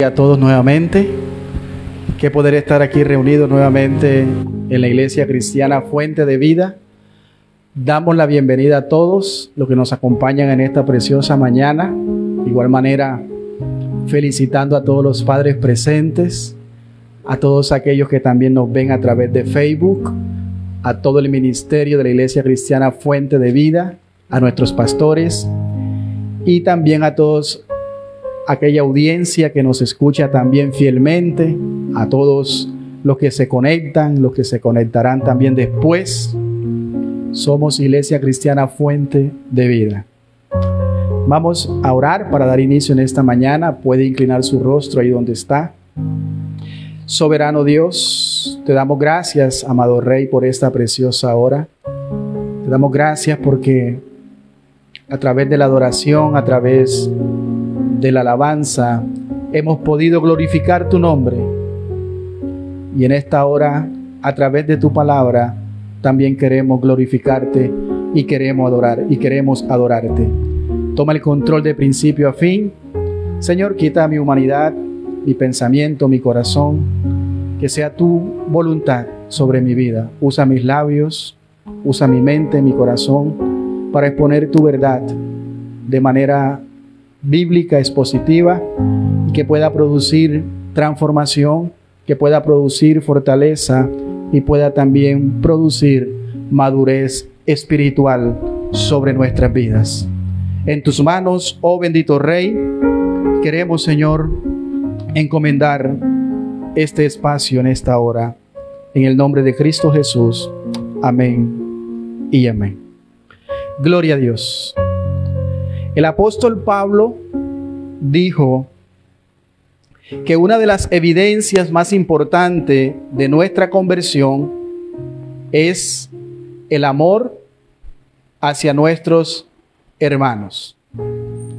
A todos nuevamente, qué poder estar aquí reunidos nuevamente en la Iglesia Cristiana Fuente de Vida. Damos la bienvenida a todos los que nos acompañan en esta preciosa mañana. De igual manera, felicitando a todos los padres presentes, a todos aquellos que también nos ven a través de Facebook, a todo el ministerio de la Iglesia Cristiana Fuente de Vida, a nuestros pastores y también a todos aquella audiencia que nos escucha también fielmente, a todos los que se conectan, los que se conectarán también después. Somos Iglesia Cristiana Fuente de Vida. Vamos a orar para dar inicio en esta mañana. Puede inclinar su rostro ahí donde está. Soberano Dios, te damos gracias, amado Rey, por esta preciosa hora. Te damos gracias porque a través de la adoración, a través de la alabanza, hemos podido glorificar tu nombre. Y en esta hora, a través de tu palabra, también queremos glorificarte y queremos adorarte. Toma el control de principio a fin. Señor, quita mi humanidad, mi pensamiento, mi corazón. Que sea tu voluntad sobre mi vida. Usa mis labios, usa mi mente, mi corazón, para exponer tu verdad de manera bíblica, expositiva, y que pueda producir transformación, que pueda producir fortaleza y pueda también producir madurez espiritual sobre nuestras vidas. En tus manos, oh bendito Rey, queremos, Señor, encomendar este espacio en esta hora, en el nombre de Cristo Jesús. Amén y amén. Gloria a Dios. El apóstol Pablo dijo que una de las evidencias más importantes de nuestra conversión es el amor hacia nuestros hermanos.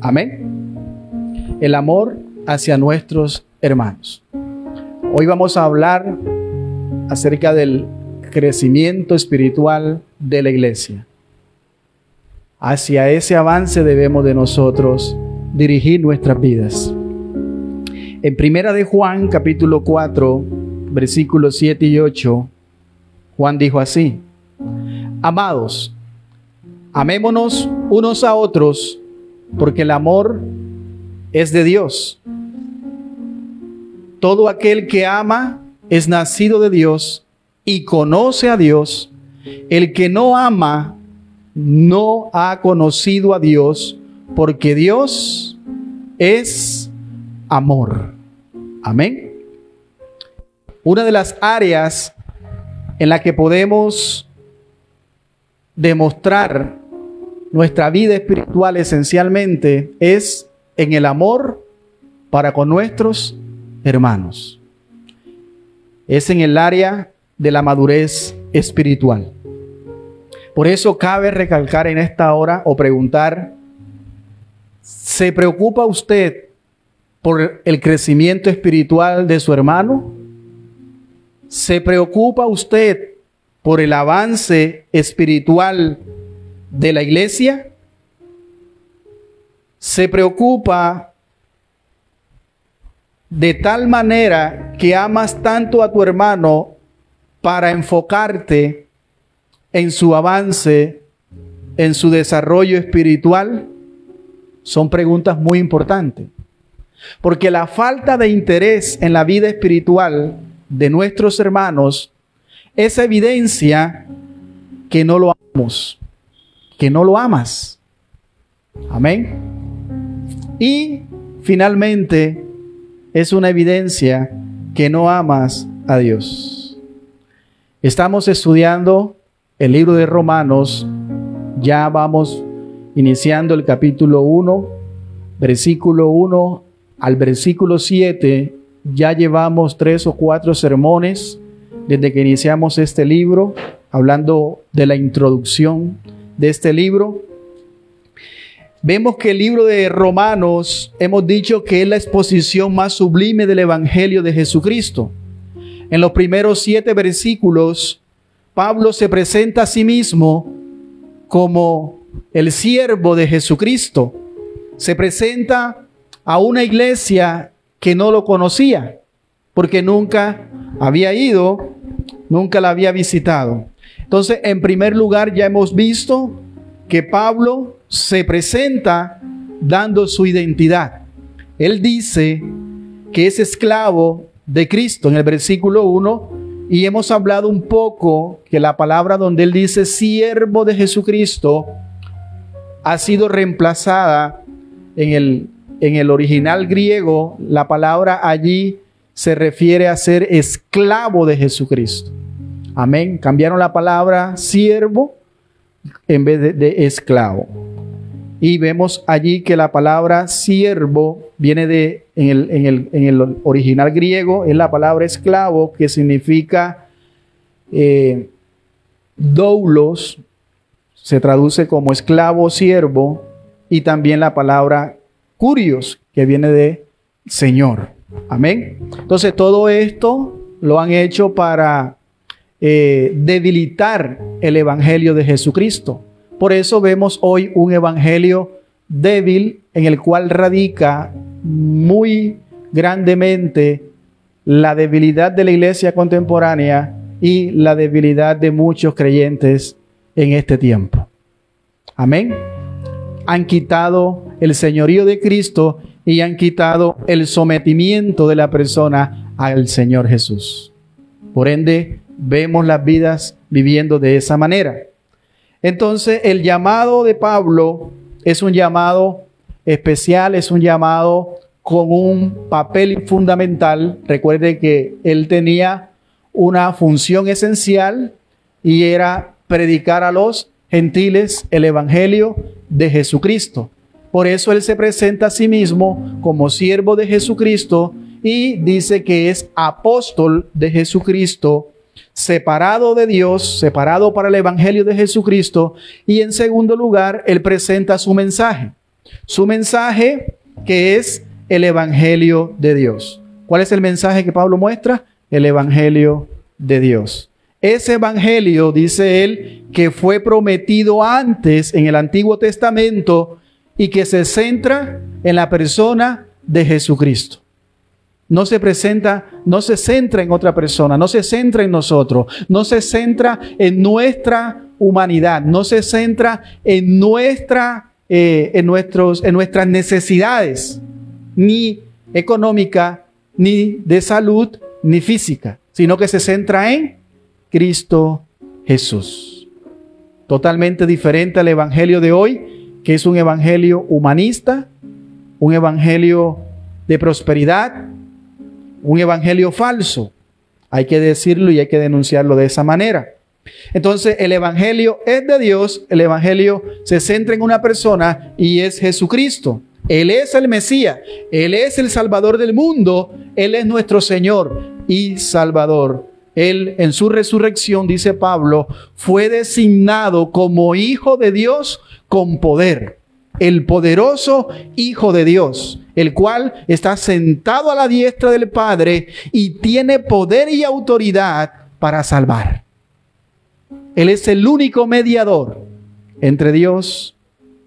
Amén. El amor hacia nuestros hermanos. Hoy vamos a hablar acerca del crecimiento espiritual de la iglesia. Hacia ese avance debemos de nosotros dirigir nuestras vidas. En Primera de Juan, capítulo 4, versículos 7 y 8, Juan dijo así: Amados, amémonos unos a otros, porque el amor es de Dios. Todo aquel que ama es nacido de Dios y conoce a Dios. El que no ama no ha conocido a Dios, porque Dios es amor. Amén. Una de las áreas en la que podemos demostrar nuestra vida espiritual esencialmente es en el amor para con nuestros hermanos. Es en el área de la madurez espiritual. Por eso cabe recalcar en esta hora o preguntar: ¿se preocupa usted por el crecimiento espiritual de su hermano? ¿Se preocupa usted por el avance espiritual de la iglesia? ¿Se preocupa de tal manera que amas tanto a tu hermano para enfocarte en su avance, en su desarrollo espiritual? Son preguntas muy importantes. Porque la falta de interés en la vida espiritual de nuestros hermanos es evidencia que no lo amamos, que no lo amas. Amén. Y finalmente es una evidencia que no amas a Dios. Estamos estudiando el libro de Romanos. Ya vamos iniciando el capítulo 1, versículo 1 al versículo 7. Ya llevamos 3 o 4 sermones desde que iniciamos este libro, hablando de la introducción de este libro. Vemos que el libro de Romanos, hemos dicho que es la exposición más sublime del Evangelio de Jesucristo. En los primeros 7 versículos, Pablo se presenta a sí mismo como el siervo de Jesucristo. Se presenta a una iglesia que no lo conocía, porque nunca había ido, nunca la había visitado. Entonces, en primer lugar, ya hemos visto que Pablo se presenta dando su identidad. Él dice que es esclavo de Cristo en el versículo 1, y hemos hablado un poco que la palabra donde él dice siervo de Jesucristo ha sido reemplazada en el original griego. La palabra allí se refiere a ser esclavo de Jesucristo. Amén. Cambiaron la palabra siervo en vez de esclavo. Y vemos allí que la palabra siervo viene en el original griego, es la palabra esclavo, que significa doulos, se traduce como esclavo, siervo, y también la palabra kurios, que viene de Señor. Amén. Entonces todo esto lo han hecho para debilitar el evangelio de Jesucristo. Por eso vemos hoy un evangelio débil, en el cual radica muy grandemente la debilidad de la iglesia contemporánea y la debilidad de muchos creyentes en este tiempo. Amén. Han quitado el señorío de Cristo y han quitado el sometimiento de la persona al Señor Jesús. Por ende, vemos las vidas viviendo de esa manera. Entonces, el llamado de Pablo es un llamado especial, es un llamado con un papel fundamental. Recuerde que él tenía una función esencial y era predicar a los gentiles el evangelio de Jesucristo. Por eso él se presenta a sí mismo como siervo de Jesucristo y dice que es apóstol de Jesucristo, separado de Dios, separado para el evangelio de Jesucristo. Y en segundo lugar, él presenta su mensaje que es el evangelio de Dios. ¿Cuál es el mensaje que Pablo muestra? El evangelio de Dios. Ese evangelio, dice él, que fue prometido antes en el Antiguo Testamento y que se centra en la persona de Jesucristo. No se centra en otra persona, no se centra en nosotros, no se centra en nuestra humanidad, no se centra en nuestras necesidades, ni económica, ni de salud, ni física, sino que se centra en Cristo Jesús. Totalmente diferente al evangelio de hoy, que es un evangelio humanista, un evangelio de prosperidad, un evangelio falso. Hay que decirlo y hay que denunciarlo de esa manera. Entonces, el evangelio es de Dios, el evangelio se centra en una persona y es Jesucristo. Él es el Mesías, Él es el Salvador del mundo, Él es nuestro Señor y Salvador. Él, en su resurrección, dice Pablo, fue designado como Hijo de Dios con poder. El poderoso Hijo de Dios, el cual está sentado a la diestra del Padre y tiene poder y autoridad para salvar. Él es el único mediador entre Dios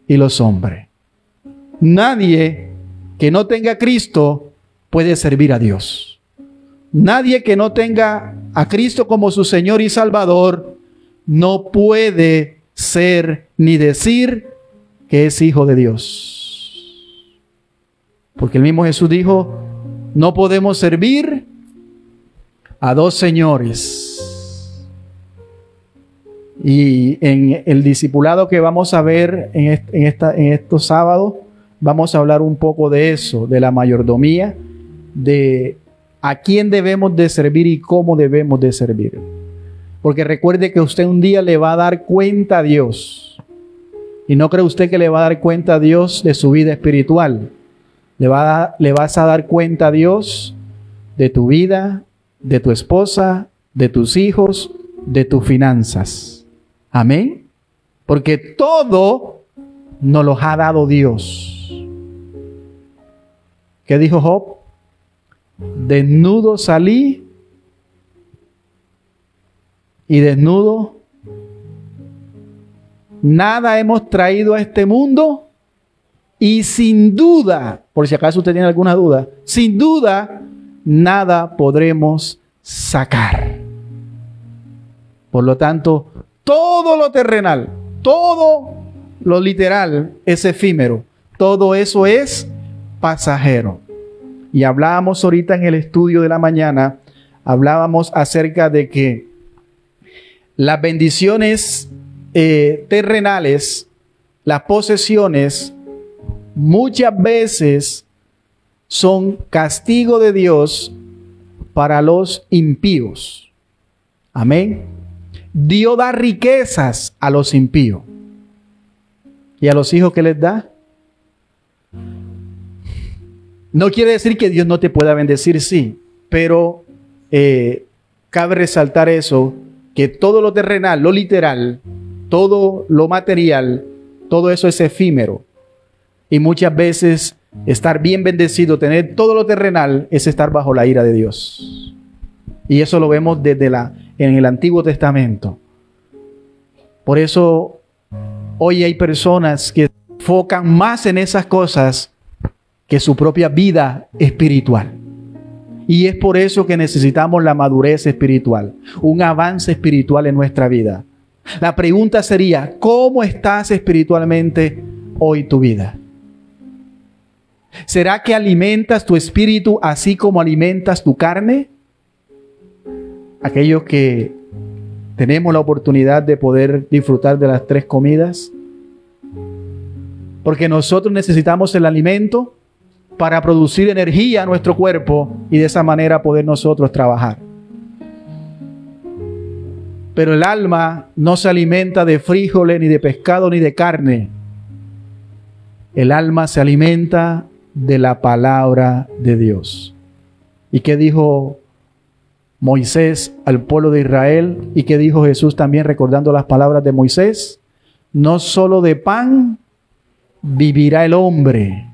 y los hombres. Nadie que no tenga a Cristo puede servir a Dios. Nadie que no tenga a Cristo como su Señor y Salvador no puede ser ni decir que es hijo de Dios. Porque el mismo Jesús dijo, no podemos servir a dos señores. Y en el discipulado que vamos a ver en estos sábados, vamos a hablar un poco de eso, de la mayordomía, de a quién debemos de servir y cómo debemos de servir. Porque recuerde que usted un día le va a dar cuenta a Dios. Y no cree usted que le va a dar cuenta a Dios de su vida espiritual. Le vas a dar cuenta a Dios de tu vida, de tu esposa, de tus hijos, de tus finanzas. Amén. Porque todo nos lo ha dado Dios. ¿Qué dijo Job? Desnudo salí y desnudo. Nada hemos traído a este mundo Y sin duda, por si acaso usted tiene alguna duda, sin duda, nada podremos sacar. Por lo tanto, todo lo terrenal, todo lo literal es efímero. Todo eso es pasajero. Y hablábamos ahorita en el estudio de la mañana, hablábamos acerca de que las bendiciones terrenales, las posesiones, muchas veces son castigo de Dios para los impíos. Amén. Dios da riquezas a los impíos. ¿Y a los hijos qué les da? No quiere decir que Dios no te pueda bendecir, sí, pero cabe resaltar eso, que todo lo terrenal, lo literal, todo lo material, todo eso es efímero. Y muchas veces estar bien bendecido, tener todo lo terrenal, es estar bajo la ira de Dios. Y eso lo vemos en el Antiguo Testamento. Por eso hoy hay personas que se enfocan más en esas cosas que su propia vida espiritual. Y es por eso que necesitamos la madurez espiritual, un avance espiritual en nuestra vida. La pregunta sería, ¿cómo estás espiritualmente hoy tu vida? ¿Será que alimentas tu espíritu así como alimentas tu carne? Aquellos que tenemos la oportunidad de poder disfrutar de las 3 comidas. Porque nosotros necesitamos el alimento para producir energía a nuestro cuerpo y de esa manera poder nosotros trabajar. Pero el alma no se alimenta de frijoles, ni de pescado, ni de carne. El alma se alimenta de la palabra de Dios. ¿Y qué dijo Moisés al pueblo de Israel? ¿Y qué dijo Jesús también recordando las palabras de Moisés? No solo de pan vivirá el hombre,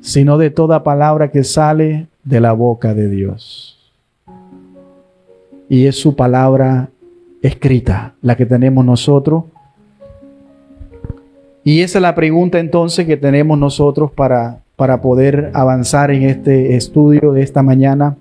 sino de toda palabra que sale de la boca de Dios. Y es su palabra escrita, la que tenemos nosotros. Y esa es la pregunta entonces que tenemos nosotros para poder avanzar en este estudio de esta mañana.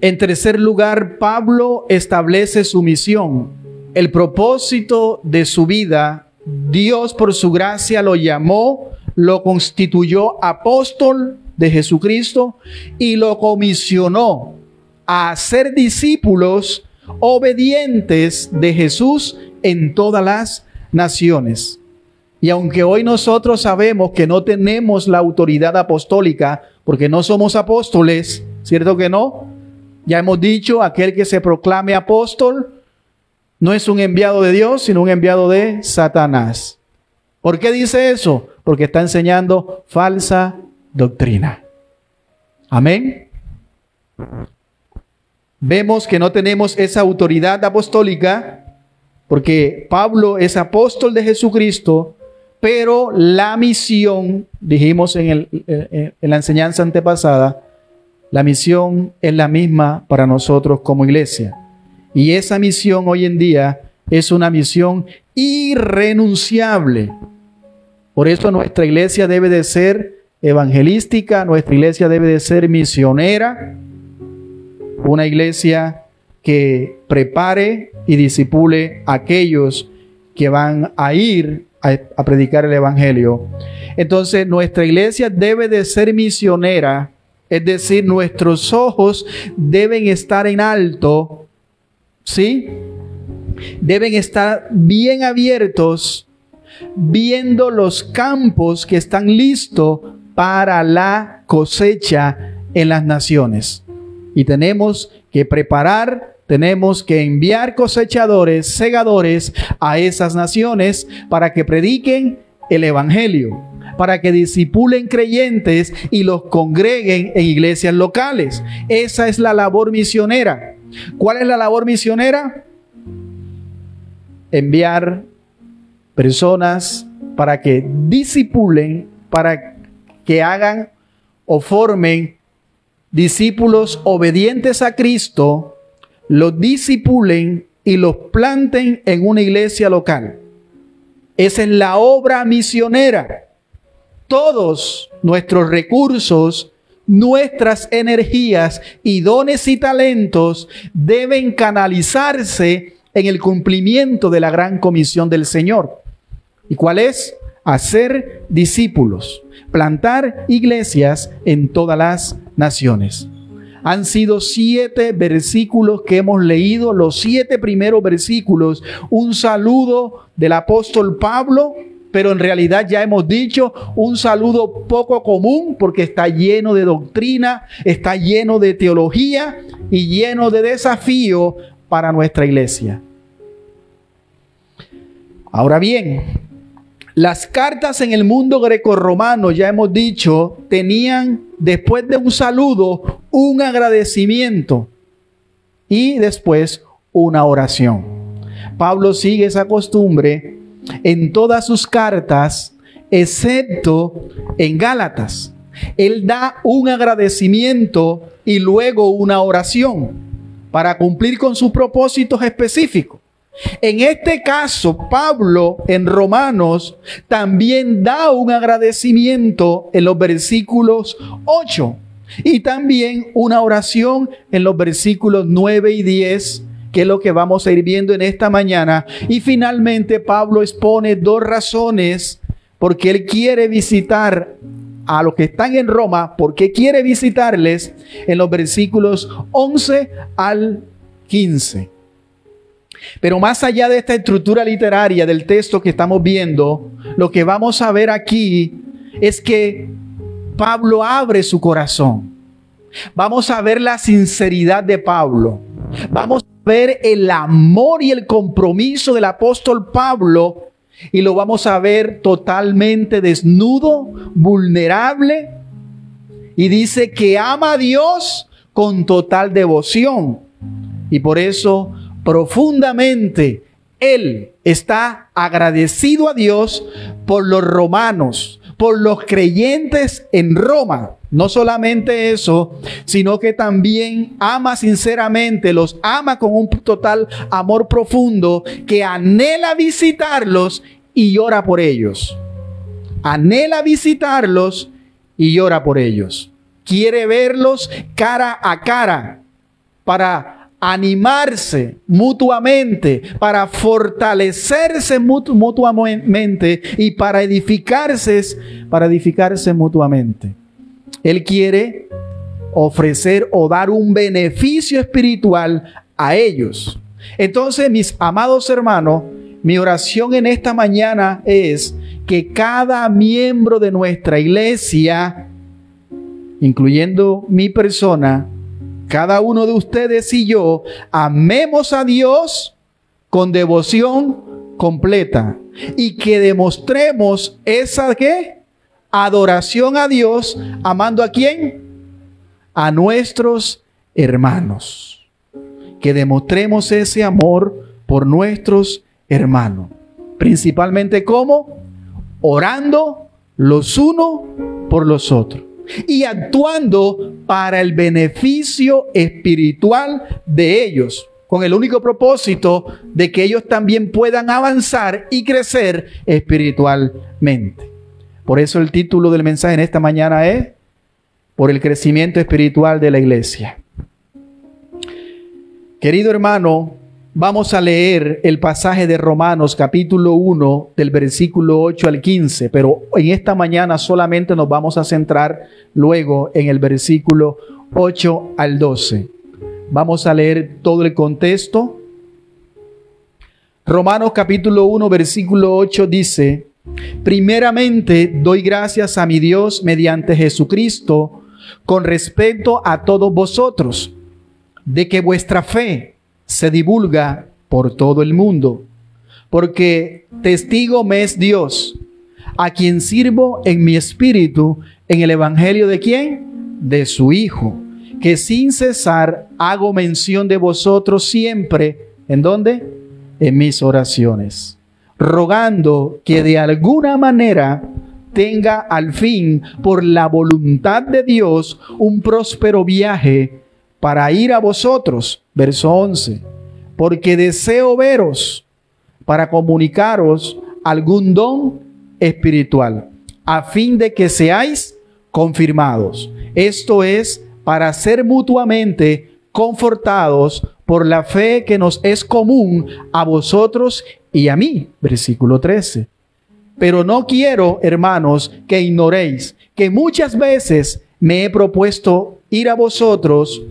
En tercer lugar, Pablo establece su misión, el propósito de su vida. Dios por su gracia lo llamó, lo constituyó apóstol de Jesucristo y lo comisionó a ser discípulos obedientes de Jesús en todas las naciones. Y aunque hoy nosotros sabemos que no tenemos la autoridad apostólica, porque no somos apóstoles, ¿cierto que no? Ya hemos dicho, aquel que se proclame apóstol no es un enviado de Dios, sino un enviado de Satanás. ¿Por qué dice eso? Porque está enseñando falsa doctrina. Amén. Vemos que no tenemos esa autoridad apostólica, porque Pablo es apóstol de Jesucristo, pero la misión, dijimos en la enseñanza antepasada, la misión es la misma para nosotros como iglesia. Y esa misión hoy en día es una misión irrenunciable. Por eso nuestra iglesia debe de ser evangelística, nuestra iglesia debe de ser misionera, una iglesia que prepare y discipule a aquellos que van a ir a predicar el evangelio. Entonces nuestra iglesia debe de ser misionera, es decir, nuestros ojos deben estar en alto, ¿sí? Deben estar bien abiertos, viendo los campos que están listos para la cosecha en las naciones. Y tenemos que preparar, tenemos que enviar cosechadores, segadores a esas naciones para que prediquen el evangelio, para que discipulen creyentes y los congreguen en iglesias locales. Esa es la labor misionera. ¿Cuál es la labor misionera? Enviar personas para que discipulen, para que hagan o formen discípulos obedientes a Cristo, los discipulen y los planten en una iglesia local. Esa es la obra misionera. Todos nuestros recursos, nuestras energías y dones y talentos deben canalizarse en el cumplimiento de la gran comisión del Señor. ¿Y cuál es? Hacer discípulos, plantar iglesias en todas las naciones. Han sido 7 versículos que hemos leído, los 7 primeros versículos, un saludo del apóstol Pablo, pero en realidad ya hemos dicho, un saludo poco común porque está lleno de doctrina, está lleno de teología y lleno de desafío para nuestra iglesia. Ahora bien, las cartas en el mundo grecorromano, ya hemos dicho, tenían después de un saludo un agradecimiento y después una oración. Pablo sigue esa costumbre en todas sus cartas, excepto en Gálatas. Él da un agradecimiento y luego una oración para cumplir con sus propósitos específicos. En este caso, Pablo en Romanos también da un agradecimiento en los versículos 8 y también una oración en los versículos 9 y 10, que es lo que vamos a ir viendo en esta mañana. Y finalmente Pablo expone 2 razones porque él quiere visitar a los que están en Roma, porque quiere visitarles en los versículos 11 al 15. Pero más allá de esta estructura literaria del texto que estamos viendo, lo que vamos a ver aquí es que Pablo abre su corazón. Vamos a ver la sinceridad de Pablo. Vamos a ver el amor y el compromiso del apóstol Pablo y lo vamos a ver totalmente desnudo, vulnerable, y dice que ama a Dios con total devoción. Y por eso profundamente él está agradecido a Dios por los romanos, por los creyentes en Roma. No solamente eso, sino que también ama sinceramente, los ama con un total amor profundo, que anhela visitarlos y ora por ellos. Anhela visitarlos y ora por ellos. Quiere verlos cara a cara para animarse mutuamente, para fortalecerse mutuamente y para edificarse mutuamente. Él quiere ofrecer o dar un beneficio espiritual a ellos. Entonces, mis amados hermanos, mi oración en esta mañana es que cada miembro de nuestra iglesia, incluyendo mi persona, cada uno de ustedes y yo, amemos a Dios con devoción completa y que demostremos esa ¿qué? Adoración a Dios, amando ¿a quién? A nuestros hermanos. Que demostremos ese amor por nuestros hermanos. Principalmente ¿cómo? Orando los unos por los otros y actuando para el beneficio espiritual de ellos, con el único propósito de que ellos también puedan avanzar y crecer espiritualmente. Por eso el título del mensaje en esta mañana es por el crecimiento espiritual de la iglesia. Querido hermano, vamos a leer el pasaje de Romanos capítulo 1 del versículo 8 al 15, pero en esta mañana solamente nos vamos a centrar luego en el versículo 8 al 12. Vamos a leer todo el contexto. Romanos capítulo 1 versículo 8 dice: primeramente doy gracias a mi Dios mediante Jesucristo con respecto a todos vosotros, de que vuestra fe se divulga por todo el mundo, porque testigo me es Dios, a quien sirvo en mi espíritu en el evangelio de ¿quién? De su Hijo, que sin cesar hago mención de vosotros siempre. ¿En dónde? En mis oraciones, rogando que de alguna manera tenga al fin, por la voluntad de Dios, un próspero viaje para ir a vosotros. Verso 11. Porque deseo veros para comunicaros algún don espiritual, a fin de que seáis confirmados. Esto es para ser mutuamente confortados por la fe que nos es común a vosotros y a mí. Versículo 13. Pero no quiero, hermanos, que ignoréis que muchas veces me he propuesto ir a vosotros,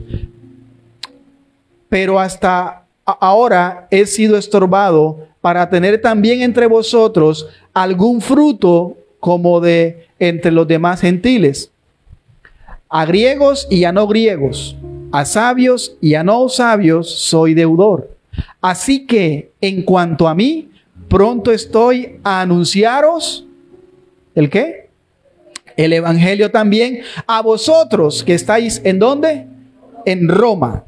pero hasta ahora he sido estorbado para tener también entre vosotros algún fruto como de entre los demás gentiles, a griegos y a no griegos, a sabios y a no sabios soy deudor. Así que en cuanto a mí, pronto estoy a anunciaros, ¿el qué? El evangelio también a vosotros que estáis ¿en dónde? En Roma.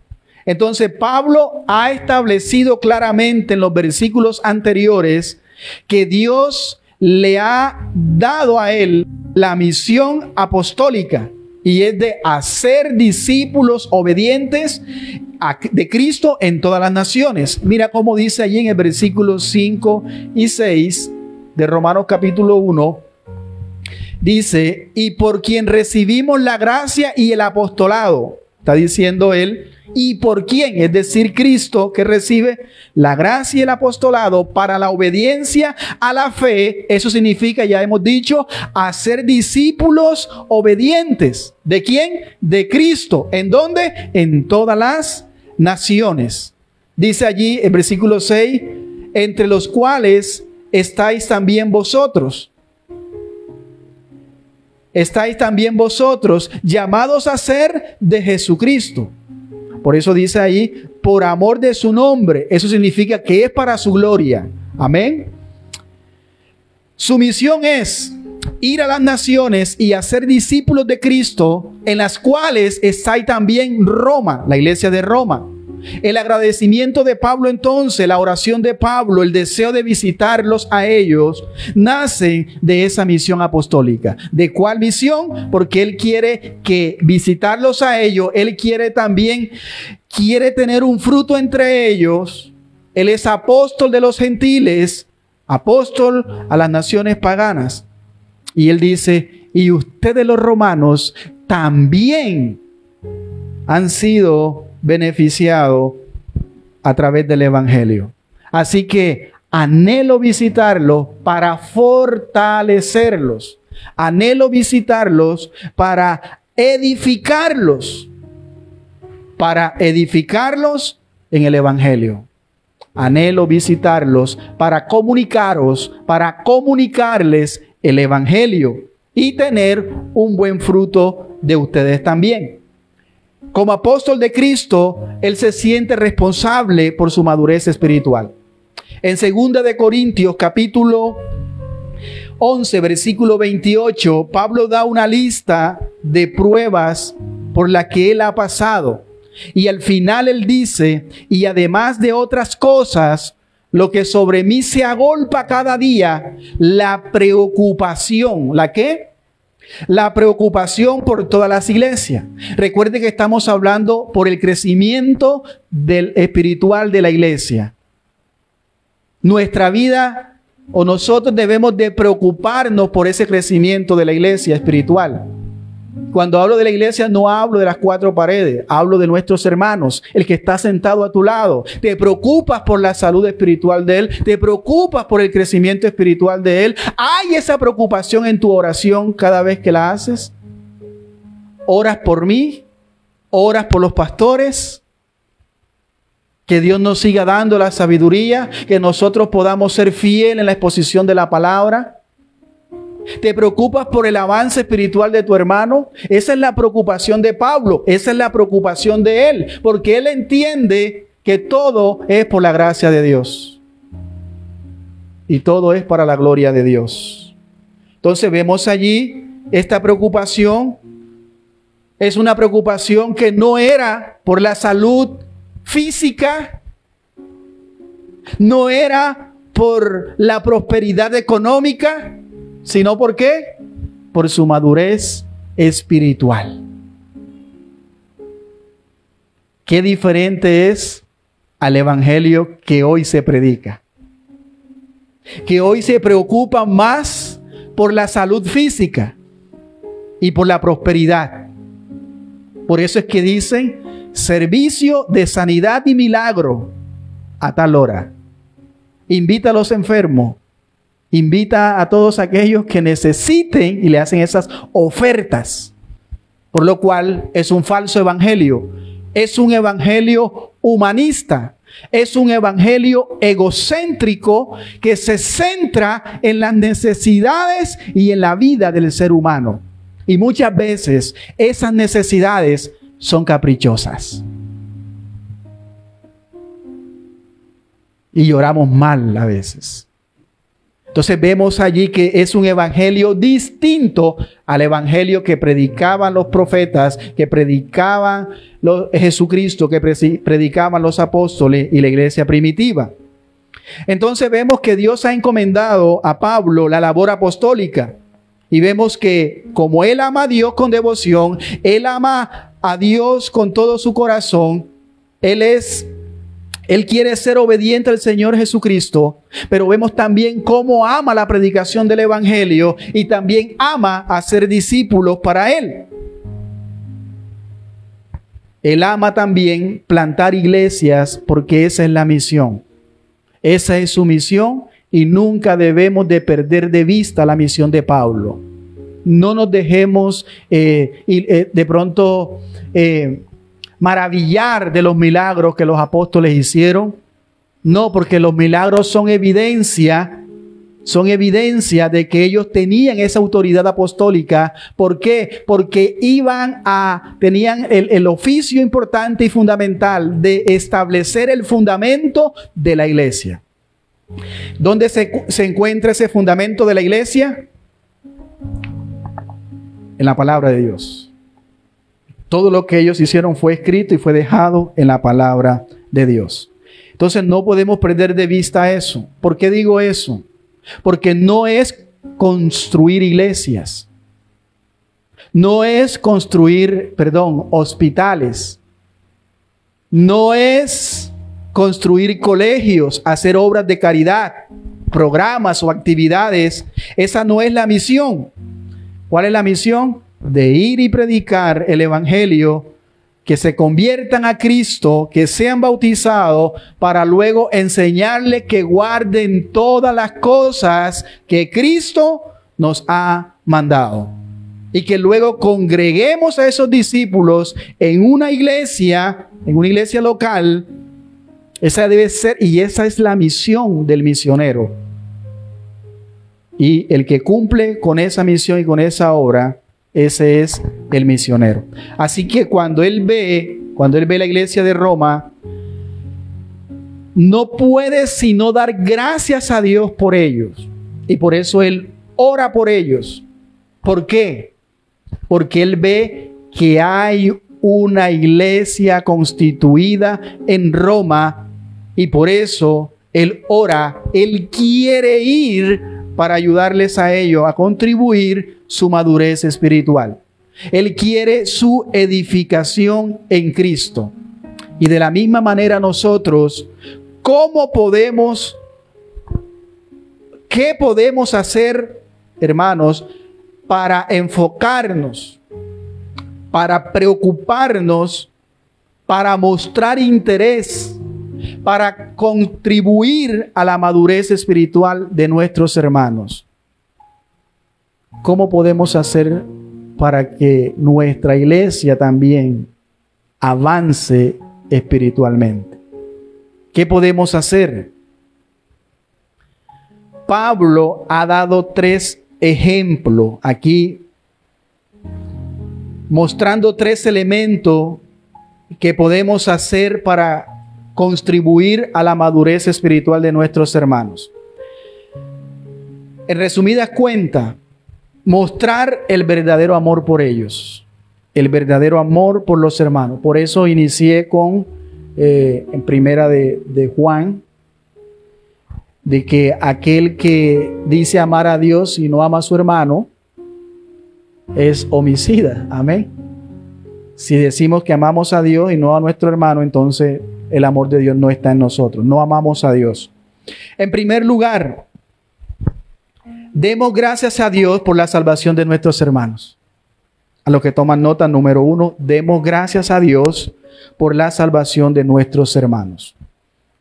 Entonces Pablo ha establecido claramente en los versículos anteriores que Dios le ha dado a él la misión apostólica, y es de hacer discípulos obedientes de Cristo en todas las naciones. Mira cómo dice allí en el versículo 5 y 6 de Romanos capítulo 1. Dice, y por quien recibimos la gracia y el apostolado. Está diciendo él, y por quién, es decir, Cristo, que recibe la gracia y el apostolado para la obediencia a la fe. Eso significa, ya hemos dicho, hacer discípulos obedientes. ¿De quién? De Cristo. ¿En dónde? En todas las naciones. Dice allí en versículo 6, entre los cuales estáis también vosotros. Estáis también vosotros llamados a ser de Jesucristo. Por eso dice ahí, por amor de su nombre. Eso significa que es para su gloria. Amén. Su misión es ir a las naciones y hacer discípulos de Cristo, en las cuales está también Roma, la iglesia de Roma. El agradecimiento de Pablo entonces, la oración de Pablo, el deseo de visitarlos a ellos, nace de esa misión apostólica. ¿De cuál misión? Porque él quiere que visitarlos a ellos, él quiere tener un fruto entre ellos. Él es apóstol de los gentiles, apóstol a las naciones paganas. Y él dice, y ustedes los romanos también han sido beneficiado a través del evangelio. Así que anhelo visitarlos para fortalecerlos. Anhelo visitarlos para edificarlos. Para edificarlos en el evangelio. Anhelo visitarlos para comunicarles el evangelio y tener un buen fruto de ustedes también. Como apóstol de Cristo, él se siente responsable por su madurez espiritual. En 2 de Corintios, capítulo 11, versículo 28, Pablo da una lista de pruebas por las que él ha pasado. Y al final él dice, y además de otras cosas, lo que sobre mí se agolpa cada día, la preocupación. ¿La qué? La preocupación por todas las iglesias. Recuerde que estamos hablando por el crecimiento espiritual de la iglesia. Nuestra vida o nosotros debemos de preocuparnos por ese crecimiento de la iglesia espiritual. Cuando hablo de la iglesia no hablo de las cuatro paredes, hablo de nuestros hermanos, el que está sentado a tu lado. Te preocupas por la salud espiritual de él, te preocupas por el crecimiento espiritual de él. ¿Hay esa preocupación en tu oración cada vez que la haces? ¿Oras por mí? ¿Oras por los pastores? Que Dios nos siga dando la sabiduría, que nosotros podamos ser fieles en la exposición de la palabra. ¿Te preocupas por el avance espiritual de tu hermano? Esa es la preocupación de Pablo, esa es la preocupación de él, porque él entiende que todo es por la gracia de Dios y todo es para la gloria de Dios. Entonces vemos allí esta preocupación. Es una preocupación que no era por la salud física, no era por la prosperidad económica, sino ¿por qué? Por su madurez espiritual. Qué diferente es al evangelio que hoy se predica. que hoy se preocupan más por la salud física y por la prosperidad. Por eso es que dicen servicio de sanidad y milagro a tal hora. Invita a los enfermos, invita a todos aquellos que necesiten y le hacen esas ofertas. Por lo cual es un falso evangelio. Es un evangelio humanista. Es un evangelio egocéntrico que se centra en las necesidades y en la vida del ser humano. Y muchas veces esas necesidades son caprichosas. Y lloramos mal a veces. Entonces vemos allí que es un evangelio distinto al evangelio que predicaban los profetas, que predicaban Jesucristo, que predicaban los apóstoles y la iglesia primitiva. Entonces vemos que Dios ha encomendado a Pablo la labor apostólica. Y vemos que como él ama a Dios con devoción, él ama a Dios con todo su corazón, Él quiere ser obediente al Señor Jesucristo, pero vemos también cómo ama la predicación del evangelio y también ama hacer discípulos para Él. Él ama también plantar iglesias porque esa es la misión. Esa es su misión y nunca debemos de perder de vista la misión de Pablo. No nos dejemos de pronto maravillar de los milagros que los apóstoles hicieron. No, porque los milagros son evidencia de que ellos tenían esa autoridad apostólica. ¿Por qué? Porque tenían el oficio importante y fundamental de establecer el fundamento de la iglesia. ¿Dónde se encuentra ese fundamento de la iglesia? En la palabra de Dios. Todo lo que ellos hicieron fue escrito y fue dejado en la palabra de Dios. Entonces no podemos perder de vista eso. ¿Por qué digo eso? Porque no es construir iglesias. No es construir, hospitales. No es construir colegios, hacer obras de caridad, programas o actividades. Esa no es la misión. ¿Cuál es la misión? De ir y predicar el evangelio, que se conviertan a Cristo, que sean bautizados, para luego enseñarles que guarden todas las cosas que Cristo nos ha mandado. Y que luego congreguemos a esos discípulos en una iglesia local. Esa debe ser, y esa es la misión del misionero. Y el que cumple con esa misión y con esa obra, ese es el misionero. Así que cuando él ve la iglesia de Roma, no puede sino dar gracias a Dios por ellos. Y por eso él ora por ellos. ¿Por qué? Porque él ve que hay una iglesia constituida en Roma y por eso él ora, él quiere ir para ayudarles a ellos a contribuir su madurez espiritual. Él quiere su edificación en Cristo. Y de la misma manera nosotros, ¿qué podemos hacer, hermanos, para enfocarnos, para preocuparnos, para mostrar interés, para contribuir a la madurez espiritual de nuestros hermanos? ¿Cómo podemos hacer para que nuestra iglesia también avance espiritualmente? ¿Qué podemos hacer? Pablo ha dado 3 ejemplos aquí, mostrando 3 elementos que podemos hacer para contribuir a la madurez espiritual de nuestros hermanos. En resumidas cuentas, mostrar el verdadero amor por ellos, el verdadero amor por los hermanos. Por eso inicié con en primera de Juan, de que aquel que dice amar a Dios y no ama a su hermano es homicida. Amén. Si decimos que amamos a Dios y no a nuestro hermano, entonces el amor de Dios no está en nosotros. No amamos a Dios. En primer lugar, Demos gracias a Dios por la salvación de nuestros hermanos. A los que toman nota, número 1, demos gracias a Dios por la salvación de nuestros hermanos.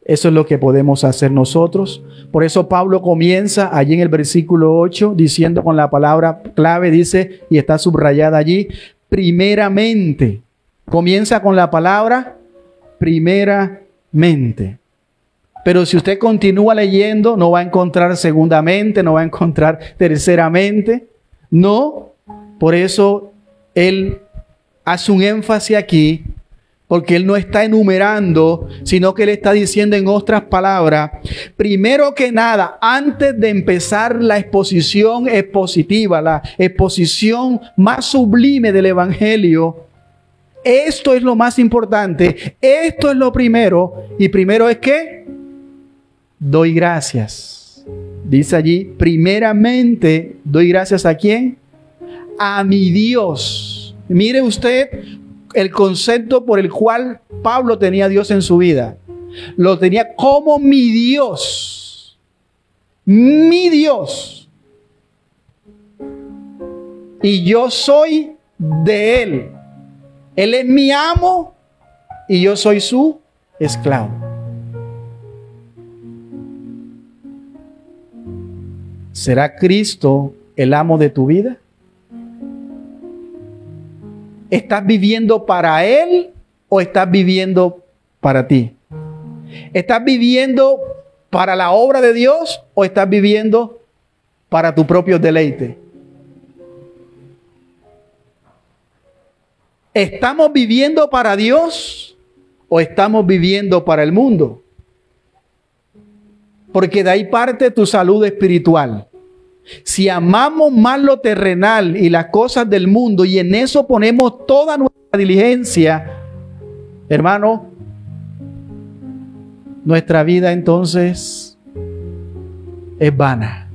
Eso es lo que podemos hacer nosotros. Por eso Pablo comienza allí en el versículo 8 diciendo con la palabra clave, dice, y está subrayada allí, primeramente. Comienza con la palabra primeramente. Pero si usted continúa leyendo, no va a encontrar segundamente, no va a encontrar terceramente. No, por eso él hace un énfasis aquí, porque él no está enumerando, sino que él está diciendo en otras palabras, primero que nada, antes de empezar la exposición expositiva, la exposición más sublime del Evangelio, esto es lo más importante, esto es lo primero, y primero es que doy gracias. Dice allí, primeramente, doy gracias ¿a quién? A mi Dios. Mire usted el concepto por el cual Pablo tenía a Dios en su vida. Lo tenía como mi Dios. Mi Dios. Y yo soy de Él. Él es mi amo y yo soy su esclavo. ¿Será Cristo el amo de tu vida? ¿Estás viviendo para Él o estás viviendo para ti? ¿Estás viviendo para la obra de Dios o estás viviendo para tu propio deleite? ¿Estamos viviendo para Dios o estamos viviendo para el mundo? Porque de ahí parte tu salud espiritual. Si amamos más lo terrenal y las cosas del mundo y en eso ponemos toda nuestra diligencia, hermano, nuestra vida entonces es vana.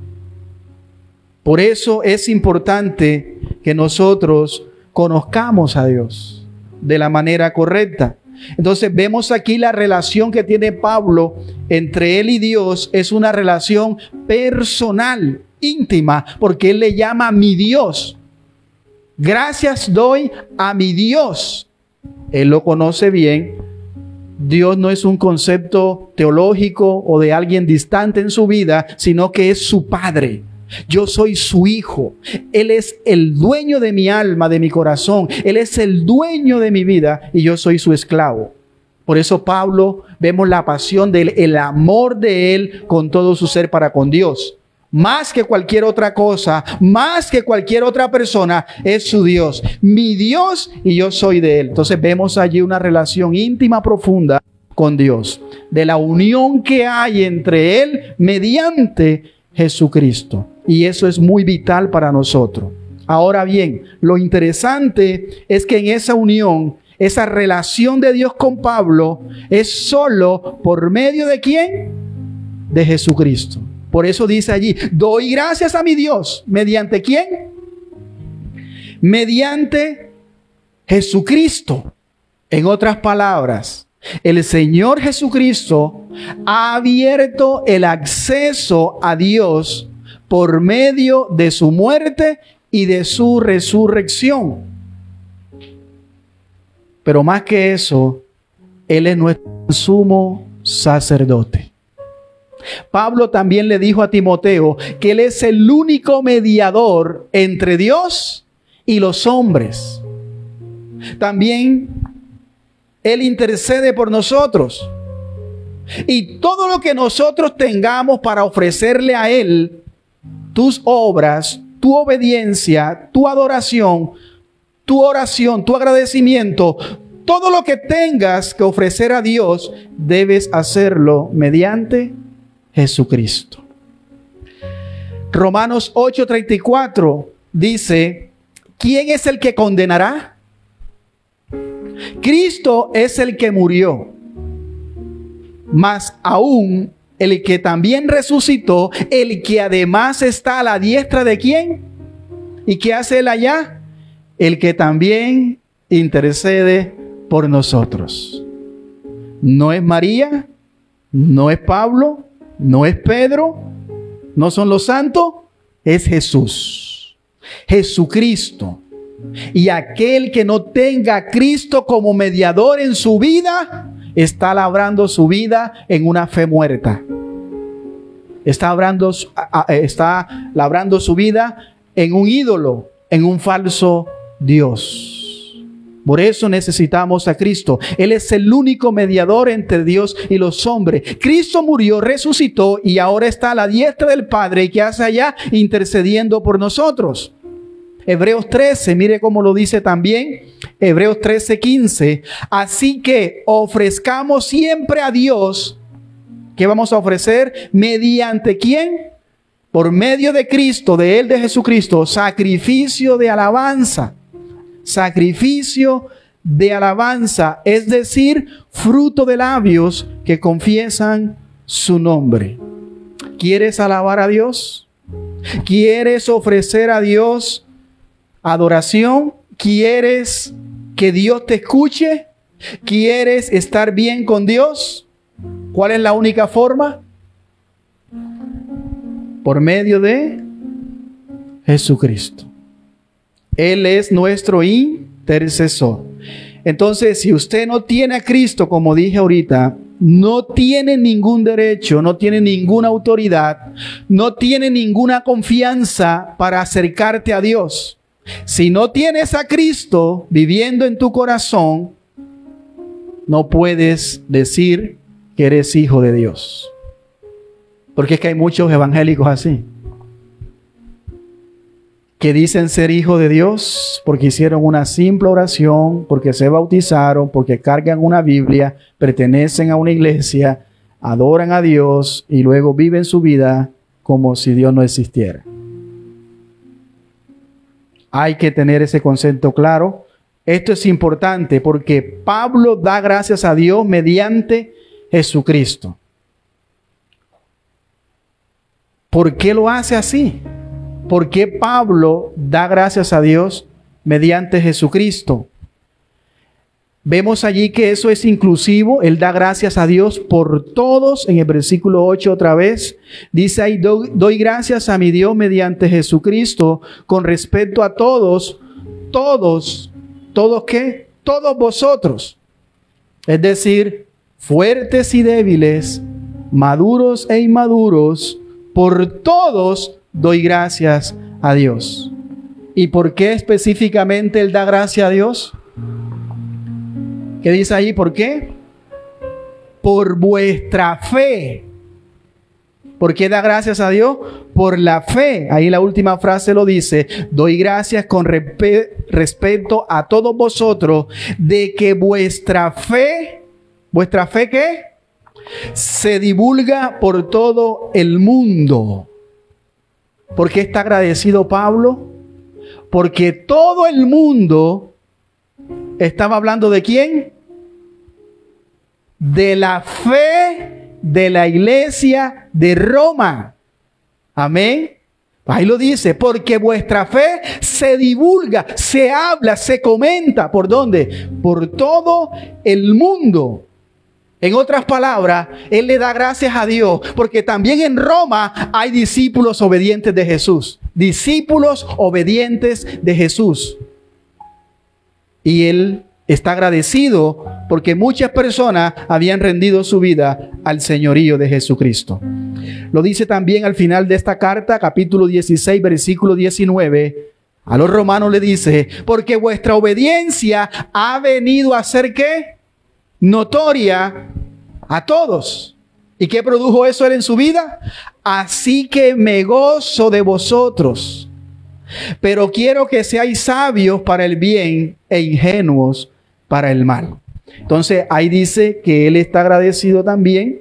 Por eso es importante que nosotros conozcamos a Dios de la manera correcta. Entonces vemos aquí la relación que tiene Pablo entre él y Dios. Es una relación personal, íntima, porque él le llama mi Dios. Gracias doy a mi Dios. Él lo conoce bien. Dios no es un concepto teológico o de alguien distante en su vida, sino que es su Padre. Yo soy su hijo. Él es el dueño de mi alma, de mi corazón. Él es el dueño de mi vida y yo soy su esclavo. Por eso Pablo, vemos la pasión de él, el amor de él con todo su ser para con Dios. Más que cualquier otra cosa, más que cualquier otra persona, es su Dios. Mi Dios y yo soy de él. Entonces vemos allí una relación íntima, profunda con Dios. De la unión que hay entre él mediante Jesucristo. Y eso es muy vital para nosotros. Ahora bien, lo interesante es que en esa unión, esa relación de Dios con Pablo, es solo por medio de ¿quién? De Jesucristo. Por eso dice allí, doy gracias a mi Dios. ¿Mediante quién? Mediante Jesucristo. En otras palabras, el Señor Jesucristo ha abierto el acceso a Dios por medio de su muerte y de su resurrección. Pero más que eso, Él es nuestro sumo sacerdote. Pablo también le dijo a Timoteo que Él es el único mediador entre Dios y los hombres. También Él intercede por nosotros. Y todo lo que nosotros tengamos para ofrecerle a Él, tus obras, tu obediencia, tu adoración, tu oración, tu agradecimiento, todo lo que tengas que ofrecer a Dios, debes hacerlo mediante Jesucristo. Romanos 8:34 dice, ¿quién es el que condenará? Cristo es el que murió, mas aún el que también resucitó, el que además está a la diestra de ¿quién? ¿Y qué hace él allá? El que también intercede por nosotros. No es María, no es Pablo, no es Pedro, no son los santos, es Jesús, Jesucristo. Y aquel que no tenga a Cristo como mediador en su vida, está labrando su vida en una fe muerta. Está labrando su vida en un ídolo, en un falso Dios. Por eso necesitamos a Cristo. Él es el único mediador entre Dios y los hombres. Cristo murió, resucitó y ahora está a la diestra del Padre y que hace allá intercediendo por nosotros. Hebreos 13, mire cómo lo dice también. Hebreos 13:15. Así que ofrezcamos siempre a Dios. ¿Qué vamos a ofrecer? ¿Mediante quién? Por medio de Cristo, de Él, de Jesucristo, sacrificio de alabanza. Sacrificio de alabanza, es decir, fruto de labios que confiesan su nombre. ¿Quieres alabar a Dios? ¿Quieres ofrecer a Dios adoración? ¿Quieres que Dios te escuche? ¿Quieres estar bien con Dios? ¿Cuál es la única forma? Por medio de Jesucristo. Él es nuestro intercesor. Entonces, si usted no tiene a Cristo, como dije ahorita, no tiene ningún derecho, no tiene ninguna autoridad, no tiene ninguna confianza para acercarte a Dios. Si no tienes a Cristo viviendo en tu corazón, no puedes decir que eres hijo de Dios. Porque es que hay muchos evangélicos así, que dicen ser hijos de Dios porque hicieron una simple oración, porque se bautizaron, porque cargan una Biblia, pertenecen a una iglesia, adoran a Dios y luego viven su vida como si Dios no existiera. Hay que tener ese concepto claro. Esto es importante porque Pablo da gracias a Dios mediante Jesucristo. ¿Por qué lo hace así? ¿Por qué Pablo da gracias a Dios mediante Jesucristo? Vemos allí que eso es inclusivo. Él da gracias a Dios por todos. En el versículo 8 otra vez dice ahí, doy gracias a mi Dios mediante Jesucristo con respecto a todos. ¿Todos qué? Todos vosotros. Es decir, fuertes y débiles, maduros e inmaduros, por todos doy gracias a Dios. ¿Y por qué específicamente Él da gracias a Dios? ¿Qué dice ahí? ¿Por qué? Por vuestra fe. ¿Por qué da gracias a Dios? Por la fe. Ahí la última frase lo dice. Doy gracias con respecto a todos vosotros de que vuestra fe, ¿vuestra fe qué? Se divulga por todo el mundo. ¿Por qué está agradecido Pablo? Porque todo el mundo estaba hablando ¿de quién? De la fe de la iglesia de Roma. Amén. Ahí lo dice, porque vuestra fe se divulga, se habla, se comenta. ¿Por dónde? Por todo el mundo. En otras palabras, Él le da gracias a Dios porque también en Roma hay discípulos obedientes de Jesús. Discípulos obedientes de Jesús. Y Él está agradecido porque muchas personas habían rendido su vida al señorío de Jesucristo. Lo dice también al final de esta carta, capítulo 16, versículo 19. A los romanos le dice, porque vuestra obediencia ha venido a ser ¿qué? Notoria a todos. ¿Y qué produjo eso Él en su vida? Así que me gozo de vosotros, pero quiero que seáis sabios para el bien e ingenuos para el mal. Entonces ahí dice que Él está agradecido también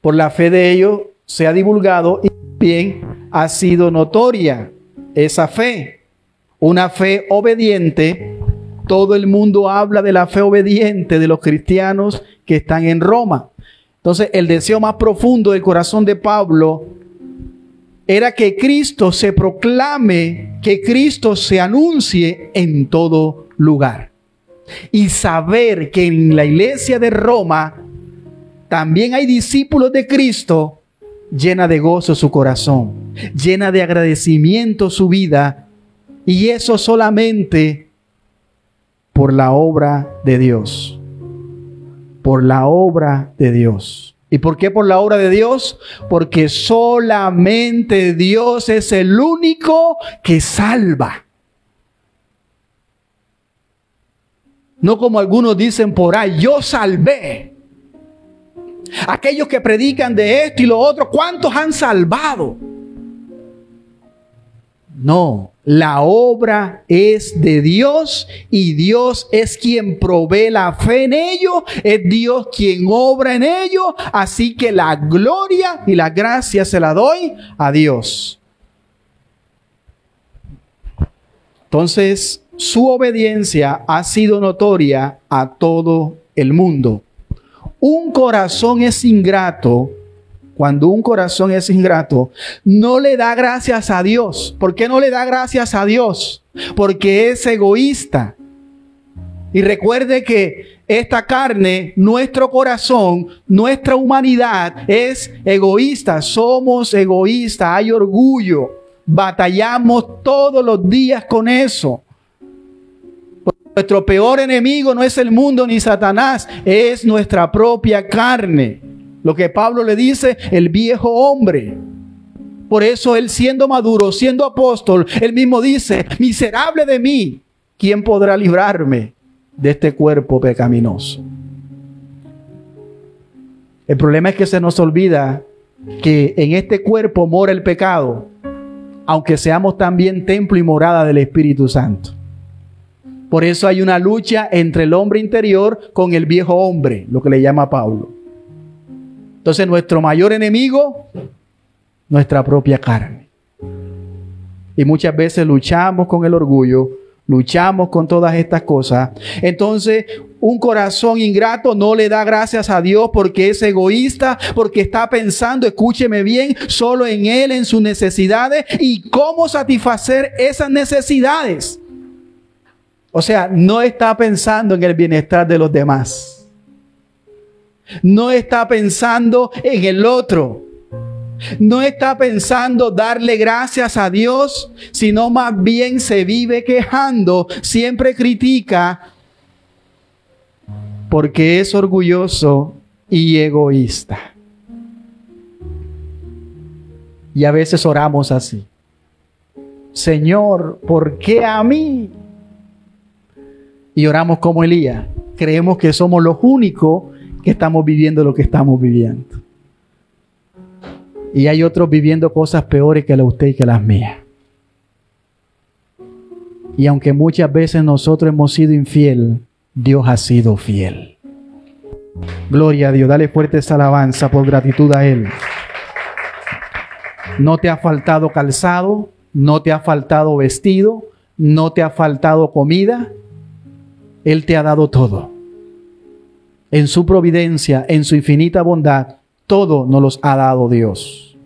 por la fe de ellos, se ha divulgado y también ha sido notoria esa fe, una fe obediente. Todo el mundo habla de la fe obediente de los cristianos que están en Roma. Entonces, el deseo más profundo del corazón de Pablo era que Cristo se proclame, que Cristo se anuncie en todo lugar. Y saber que en la iglesia de Roma también hay discípulos de Cristo llena de gozo su corazón, llena de agradecimiento su vida, y eso solamente por la obra de Dios. Por la obra de Dios. ¿Y por qué por la obra de Dios? Porque solamente Dios es el único que salva. No como algunos dicen por ahí, yo salvé. Aquellos que predican de esto y lo otro, ¿cuántos han salvado? No, la obra es de Dios y Dios es quien provee la fe en ello, es Dios quien obra en ello, así que la gloria y la gracia se la doy a Dios. Entonces, su obediencia ha sido notoria a todo el mundo. Un corazón es ingrato. Cuando un corazón es ingrato, no le da gracias a Dios. ¿Por qué no le da gracias a Dios? Porque es egoísta. Y recuerde que esta carne, nuestro corazón, nuestra humanidad es egoísta. Somos egoístas, hay orgullo. Batallamos todos los días con eso. Nuestro peor enemigo no es el mundo ni Satanás, es nuestra propia carne. Lo que Pablo le dice, el viejo hombre. Por eso él, siendo maduro, siendo apóstol, él mismo dice, miserable de mí, ¿quién podrá librarme de este cuerpo pecaminoso? El problema es que se nos olvida que en este cuerpo mora el pecado, aunque seamos también templo y morada del Espíritu Santo. Por eso hay una lucha entre el hombre interior con el viejo hombre, lo que le llama Pablo. Entonces nuestro mayor enemigo, nuestra propia carne. Y muchas veces luchamos con el orgullo, luchamos con todas estas cosas. Entonces un corazón ingrato no le da gracias a Dios porque es egoísta, porque está pensando, escúcheme bien, solo en Él, en sus necesidades y cómo satisfacer esas necesidades. O sea, no está pensando en el bienestar de los demás. No está pensando en el otro. No está pensando darle gracias a Dios, sino más bien se vive quejando, siempre critica, porque es orgulloso y egoísta. Y a veces oramos así. Señor, ¿por qué a mí? Y oramos como Elías. Creemos que somos los únicos que estamos viviendo lo que estamos viviendo. Y hay otros viviendo cosas peores que las de usted y que las mías. Y aunque muchas veces nosotros hemos sido infiel, Dios ha sido fiel. Gloria a Dios. Dale fuerte esa alabanza por gratitud a Él. No te ha faltado calzado, no te ha faltado vestido, no te ha faltado comida. Él te ha dado todo. En su providencia, en su infinita bondad, todo nos los ha dado Dios.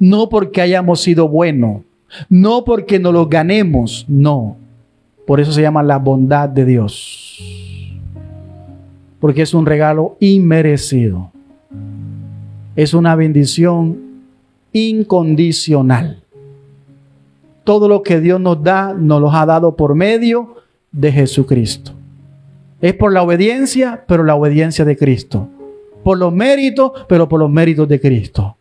No porque hayamos sido buenos, no porque nos los ganemos, no. Por eso se llama la bondad de Dios. Porque es un regalo inmerecido. Es una bendición incondicional. Todo lo que Dios nos da, nos lo ha dado por medio de Jesucristo. Es por la obediencia, pero la obediencia de Cristo. Por los méritos, pero por los méritos de Cristo.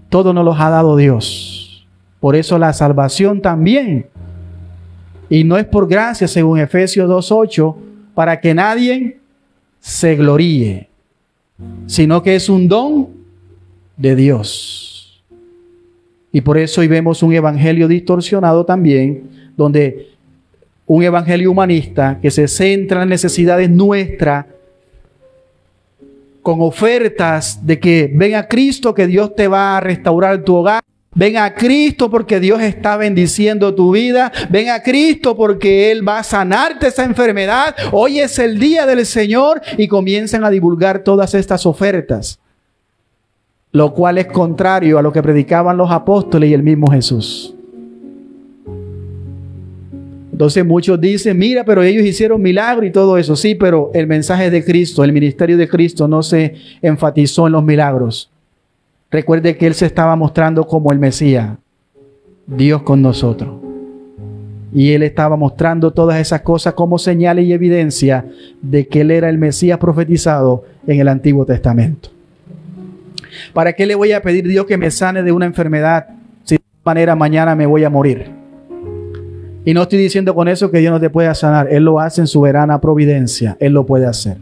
Todo nos lo ha dado Dios. Por eso la salvación también. Y no es por gracia, según Efesios 2:8, para que nadie se gloríe, sino que es un don de Dios. Y por eso hoy vemos un evangelio distorsionado también, donde un evangelio humanista que se centra en las necesidades nuestras, con ofertas de que ven a Cristo que Dios te va a restaurar tu hogar, ven a Cristo porque Dios está bendiciendo tu vida, ven a Cristo porque Él va a sanarte esa enfermedad, hoy es el día del Señor, y comienzan a divulgar todas estas ofertas, lo cual es contrario a lo que predicaban los apóstoles y el mismo Jesús. Entonces muchos dicen, mira, pero ellos hicieron milagros y todo eso. Sí, pero el mensaje de Cristo, el ministerio de Cristo no se enfatizó en los milagros. Recuerde que Él se estaba mostrando como el Mesías, Dios con nosotros. Y Él estaba mostrando todas esas cosas como señales y evidencia de que Él era el Mesías profetizado en el Antiguo Testamento. ¿Para qué le voy a pedir a Dios que me sane de una enfermedad si de esta manera mañana me voy a morir? Y no estoy diciendo con eso que Dios no te pueda sanar. Él lo hace en soberana providencia. Él lo puede hacer.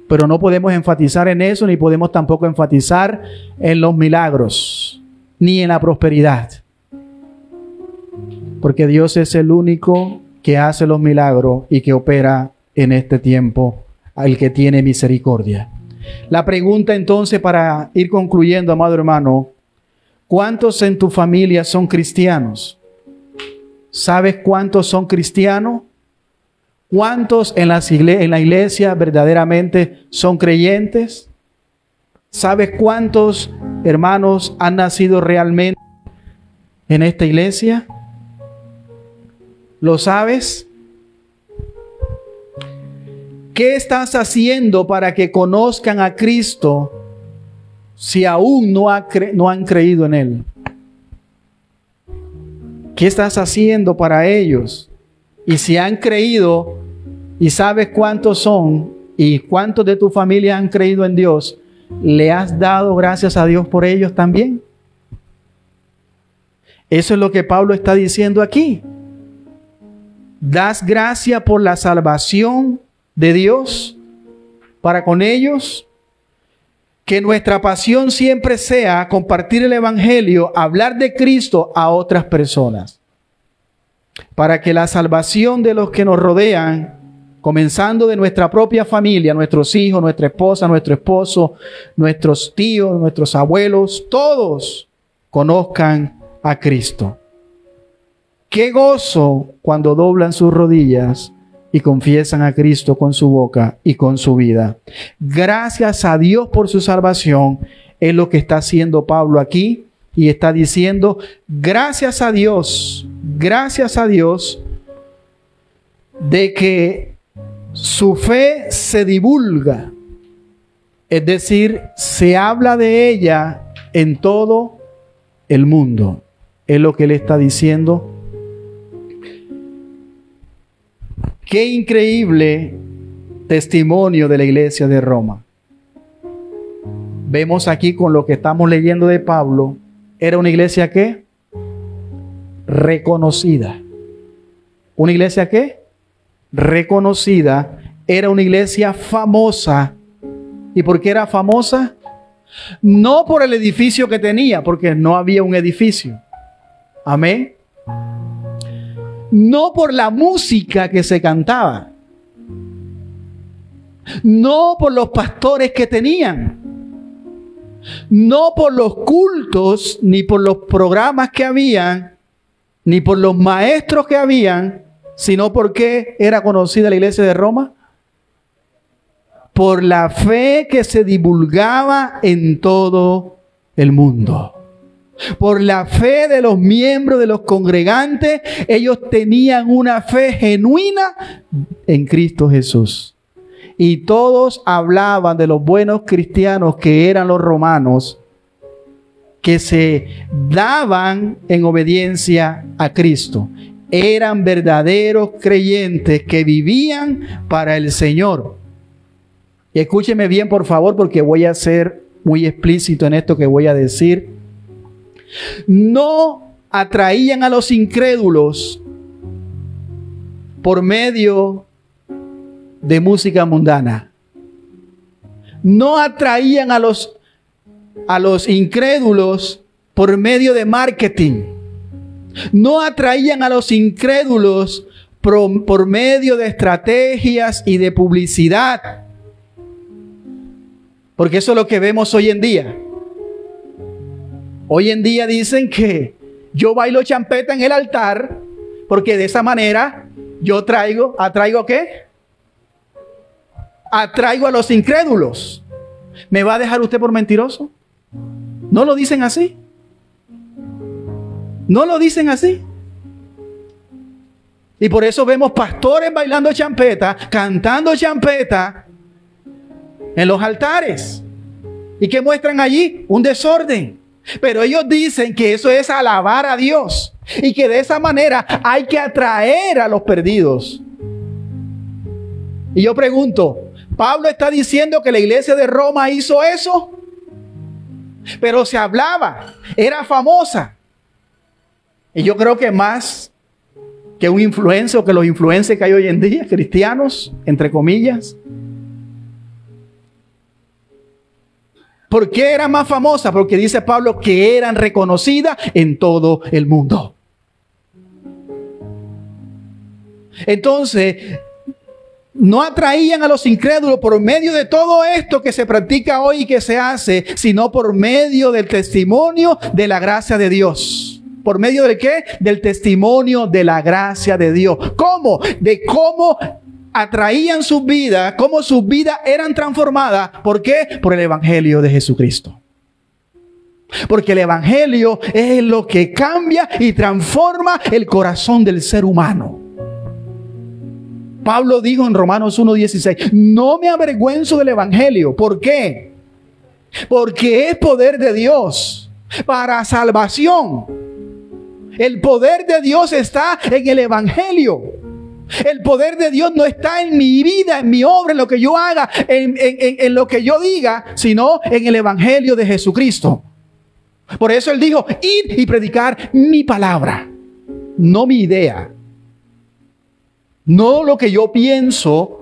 Pero no podemos enfatizar en eso, ni podemos tampoco enfatizar en los milagros, ni en la prosperidad. Porque Dios es el único que hace los milagros y que opera en este tiempo, al que tiene misericordia. La pregunta entonces, para ir concluyendo, amado hermano, ¿cuántos en tu familia son cristianos? ¿Sabes cuántos son cristianos? ¿Cuántos en la iglesia verdaderamente son creyentes? ¿Sabes cuántos hermanos han nacido realmente en esta iglesia? ¿Lo sabes? ¿Qué estás haciendo para que conozcan a Cristo si aún no han creído en Él? ¿Qué estás haciendo para ellos? Y si han creído y sabes cuántos son y cuántos de tu familia han creído en Dios, ¿le has dado gracias a Dios por ellos también? Eso es lo que Pablo está diciendo aquí. ¿Das gracia por la salvación de Dios para con ellos? Que nuestra pasión siempre sea compartir el Evangelio, hablar de Cristo a otras personas, para que la salvación de los que nos rodean, comenzando de nuestra propia familia, nuestros hijos, nuestra esposa, nuestro esposo, nuestros tíos, nuestros abuelos, todos conozcan a Cristo. Qué gozo cuando doblan sus rodillas y confiesan a Cristo con su boca y con su vida. Gracias a Dios por su salvación, es lo que está haciendo Pablo aquí, y está diciendo, gracias a Dios de que su fe se divulga, es decir, se habla de ella en todo el mundo. Es lo que él está diciendo. Qué increíble testimonio de la iglesia de Roma. Vemos aquí con lo que estamos leyendo de Pablo, era una iglesia ¿qué? Reconocida. ¿Una iglesia qué? Reconocida. Era una iglesia famosa. ¿Y por qué era famosa? No por el edificio que tenía, porque no había un edificio. Amén. No por la música que se cantaba. No por los pastores que tenían. No por los cultos, ni por los programas que habían, ni por los maestros que habían, sino porque era conocida la iglesia de Roma. Por la fe que se divulgaba en todo el mundo. Por la fe de los miembros, de los congregantes, ellos tenían una fe genuina en Cristo Jesús. Y todos hablaban de los buenos cristianos que eran los romanos, que se daban en obediencia a Cristo. Eran verdaderos creyentes que vivían para el Señor. Y escúcheme bien, por favor, porque voy a ser muy explícito en esto que voy a decir. No atraían a los incrédulos por medio de música mundana. No atraían a los incrédulos por medio de marketing. No atraían a los incrédulos por medio de estrategias y de publicidad. Porque eso es lo que vemos hoy en día. Hoy en día dicen que yo bailo champeta en el altar porque de esa manera yo ¿atraigo qué? Atraigo a los incrédulos. ¿Me va a dejar usted por mentiroso? ¿No lo dicen así? ¿No lo dicen así? Y por eso vemos pastores bailando champeta, cantando champeta en los altares. ¿Y qué muestran allí? Un desorden. Pero ellos dicen que eso es alabar a Dios y que de esa manera hay que atraer a los perdidos. Y yo pregunto, ¿Pablo está diciendo que la iglesia de Roma hizo eso? Pero se hablaba, era famosa. Y yo creo que más que un influencer o que los influencers que hay hoy en día, cristianos, entre comillas. ¿Por qué era más famosa? Porque dice Pablo que eran reconocidas en todo el mundo. Entonces, no atraían a los incrédulos por medio de todo esto que se practica hoy y que se hace, sino por medio del testimonio de la gracia de Dios. ¿Por medio de qué? Del testimonio de la gracia de Dios. ¿Cómo? De cómo atraían sus vidas, cómo sus vidas eran transformadas. ¿Por qué? Por el Evangelio de Jesucristo. Porque el Evangelio es lo que cambia y transforma el corazón del ser humano. Pablo dijo en Romanos 1:16, no me avergüenzo del Evangelio. ¿Por qué? Porque es poder de Dios para salvación. El poder de Dios está en el Evangelio. El poder de Dios no está en mi vida, en mi obra, en lo que yo haga, en lo que yo diga, sino en el Evangelio de Jesucristo. Por eso Él dijo, id y predicar mi palabra, no mi idea. No lo que yo pienso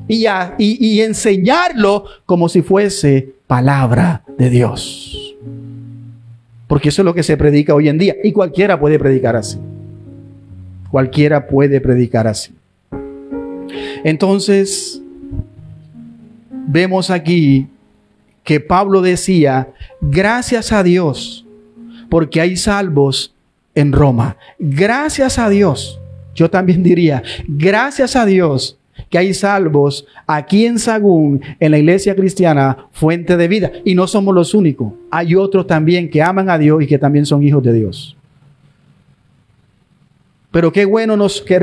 y enseñarlo como si fuese palabra de Dios. Porque eso es lo que se predica hoy en día. Y cualquiera puede predicar así. Cualquiera puede predicar así. Entonces, vemos aquí que Pablo decía, gracias a Dios, porque hay salvos en Roma. Gracias a Dios. Yo también diría, gracias a Dios que hay salvos aquí en Sahagún, en la iglesia cristiana Fuente de Vida. Y no somos los únicos. Hay otros también que aman a Dios y que también son hijos de Dios. Pero qué bueno,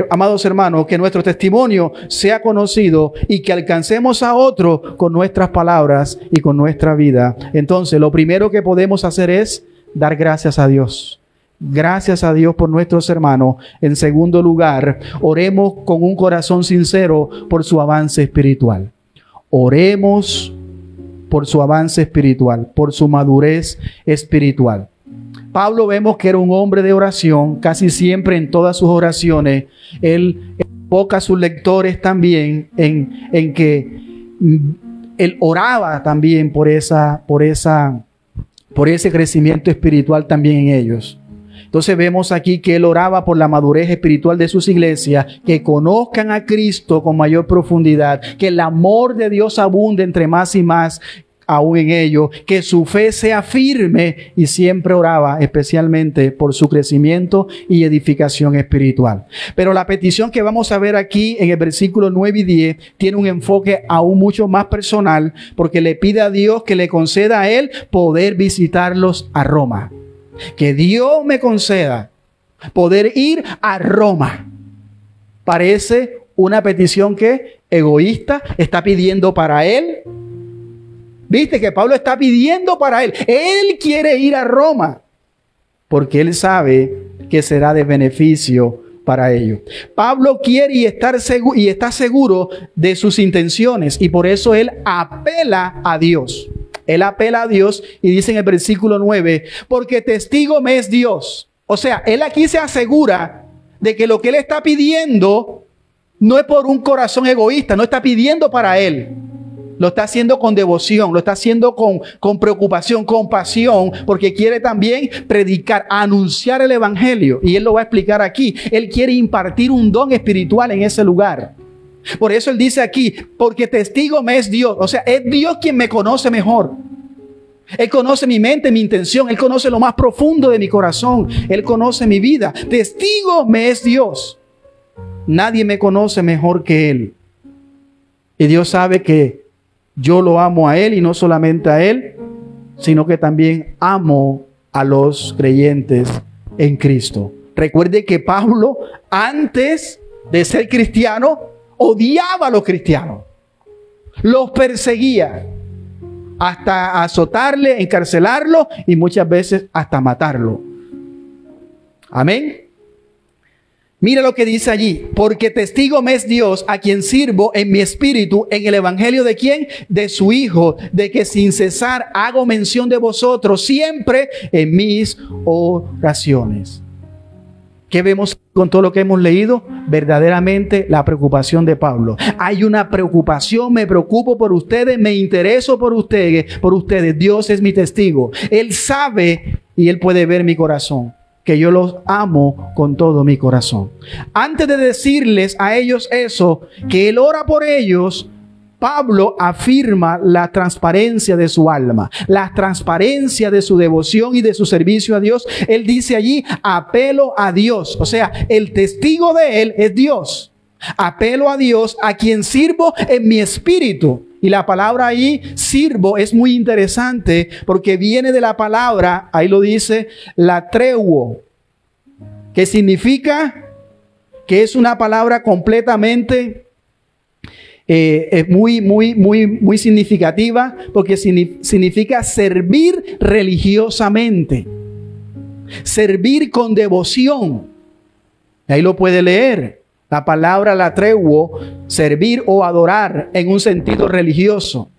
amados hermanos, que nuestro testimonio sea conocido y que alcancemos a otros con nuestras palabras y con nuestra vida. Entonces, lo primero que podemos hacer es dar gracias a Dios. Gracias a Dios por nuestros hermanos. En segundo lugar, oremos con un corazón sincero por su avance espiritual. Oremos por su avance espiritual, por su madurez espiritual. Pablo vemos que era un hombre de oración. Casi siempre en todas sus oraciones, él enfoca a sus lectores también en que él oraba también por ese crecimiento espiritual también en ellos. Entonces vemos aquí que él oraba por la madurez espiritual de sus iglesias, que conozcan a Cristo con mayor profundidad, que el amor de Dios abunde entre más y más aún en ellos, que su fe sea firme, y siempre oraba especialmente por su crecimiento y edificación espiritual. Pero la petición que vamos a ver aquí en el versículo 9 y 10 tiene un enfoque aún mucho más personal, porque le pide a Dios que le conceda a él poder visitarlos a Roma. Que Dios me conceda poder ir a Roma. Parece una petición que egoísta, está pidiendo para él. Viste que Pablo está pidiendo para él. Él quiere ir a Roma porque él sabe que será de beneficio para ellos. Pablo quiere y está seguro de sus intenciones, y por eso él apela a Dios. Él apela a Dios y dice en el versículo 9, porque testigo me es Dios. O sea, él aquí se asegura de que lo que él está pidiendo no es por un corazón egoísta, no está pidiendo para él. Lo está haciendo con devoción, lo está haciendo con preocupación, con pasión, porque quiere también predicar, anunciar el Evangelio. Y él lo va a explicar aquí. Él quiere impartir un don espiritual en ese lugar. Por eso él dice aquí, porque testigo me es Dios. O sea, es Dios quien me conoce mejor. Él conoce mi mente, mi intención. Él conoce lo más profundo de mi corazón. Él conoce mi vida. Testigo me es Dios. Nadie me conoce mejor que Él. Y Dios sabe que yo lo amo a Él, y no solamente a Él, sino que también amo a los creyentes en Cristo. Recuerde que Pablo, antes de ser cristiano, odiaba a los cristianos, los perseguía. hasta azotarle, encarcelarlo y muchas veces hasta matarlo. Amén. Mira lo que dice allí: porque testigo me es Dios, a quien sirvo en mi espíritu, en el evangelio de ¿quién? De su Hijo, de que sin cesar hago mención de vosotros siempre en mis oraciones. ¿Qué vemos con todo lo que hemos leído? Verdaderamente la preocupación de Pablo. Hay una preocupación, me preocupo por ustedes, me intereso por ustedes. Dios es mi testigo. Él sabe y Él puede ver mi corazón, que yo los amo con todo mi corazón. Antes de decirles a ellos eso, que Él ora por ellos, Pablo afirma la transparencia de su alma, la transparencia de su devoción y de su servicio a Dios. Él dice allí: apelo a Dios. O sea, el testigo de él es Dios. Apelo a Dios, a quien sirvo en mi espíritu. Y la palabra ahí, sirvo, es muy interesante porque viene de la palabra, ahí lo dice, latreuo, que significa, que es una palabra completamente muy significativa, porque significa servir religiosamente, servir con devoción. Ahí lo puede leer. La palabra latreuo, servir o adorar en un sentido religioso.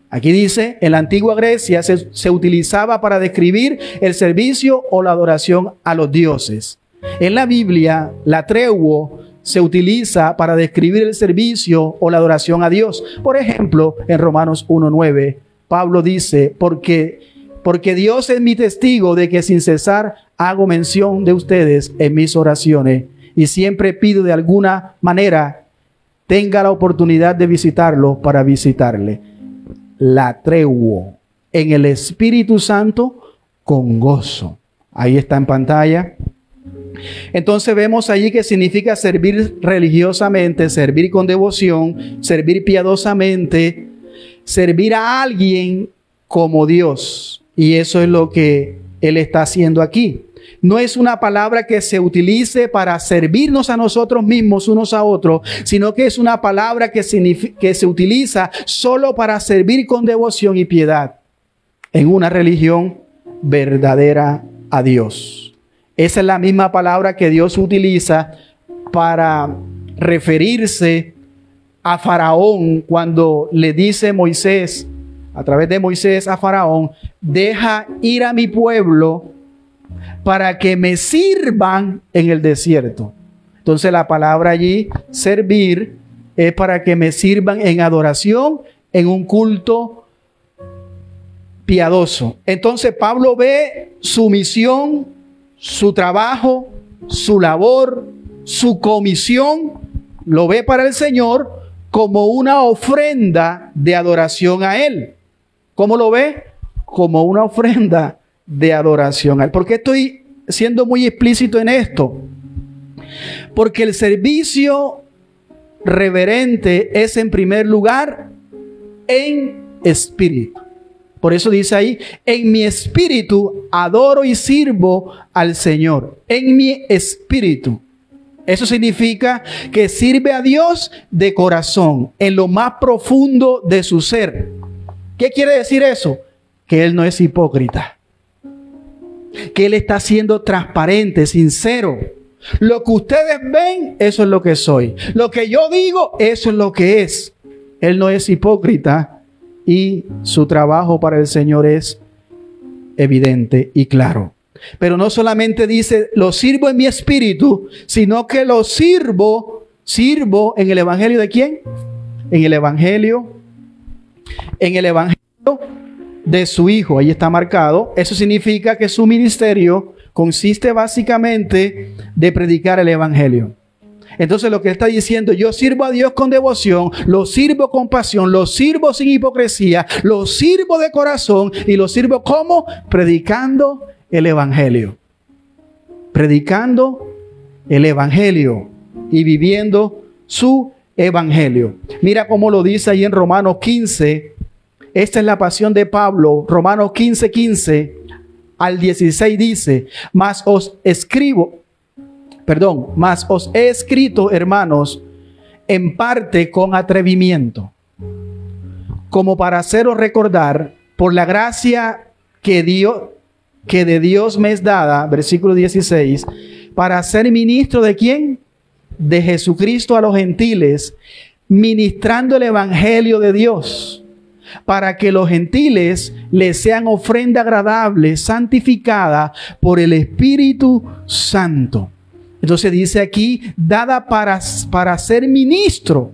Aquí dice, en la antigua Grecia se utilizaba para describir el servicio o la adoración a los dioses. En la Biblia, latreuo se utiliza para describir el servicio o la adoración a Dios. Por ejemplo, en Romanos 1:9, Pablo dice: porque Dios es mi testigo de que sin cesar hago mención de ustedes en mis oraciones, y siempre pido de alguna manera tenga la oportunidad de visitarlo para visitarle. Latreuo, en el Espíritu Santo con gozo. Ahí está en pantalla. Entonces vemos allí que significa servir religiosamente, servir con devoción, servir piadosamente, servir a alguien como Dios. Y eso es lo que Él está haciendo aquí. No es una palabra que se utilice para servirnos a nosotros mismos unos a otros, sino que es una palabra que se utiliza solo para servir con devoción y piedad en una religión verdadera a Dios. Esa es la misma palabra que Dios utiliza para referirse a Faraón cuando le dice Moisés, a través de Moisés a Faraón: deja ir a mi pueblo para que me sirvan en el desierto. Entonces la palabra allí, servir, es para que me sirvan en adoración, en un culto piadoso. Entonces Pablo ve su misión, su trabajo, su labor, su comisión, lo ve para el Señor como una ofrenda de adoración a Él. ¿Cómo lo ve? Como una ofrenda de adoración a Él. ¿Por qué estoy siendo muy explícito en esto? Porque el servicio reverente es en primer lugar en espíritu. Por eso dice ahí: en mi espíritu adoro y sirvo al Señor. En mi espíritu. Eso significa que sirve a Dios de corazón, en lo más profundo de su ser. ¿Qué quiere decir eso? Que Él no es hipócrita. Que Él está siendo transparente, sincero. Lo que ustedes ven, eso es lo que soy. Lo que yo digo, eso es lo que es. Él no es hipócrita y su trabajo para el Señor es evidente y claro. Pero no solamente dice, lo sirvo en mi espíritu, sino que lo sirvo en el evangelio ¿de quién? En el evangelio de su Hijo. Ahí está marcado. Eso significa que su ministerio consiste básicamente de predicar el evangelio. Entonces lo que está diciendo: yo sirvo a Dios con devoción, lo sirvo con pasión, lo sirvo sin hipocresía, lo sirvo de corazón y lo sirvo ¿cómo? Predicando el evangelio. Predicando el evangelio y viviendo su evangelio. Mira cómo lo dice ahí en Romanos 15. Esta es la pasión de Pablo. Romanos 15 al 16 dice: mas os he escrito, hermanos, en parte con atrevimiento, como para haceros recordar, por la gracia que de Dios me es dada, versículo 16, para ser ministro ¿de quién? De Jesucristo a los gentiles, ministrando el evangelio de Dios, para que los gentiles les sean ofrenda agradable, santificada por el Espíritu Santo. Entonces dice aquí, dada para ser ministro.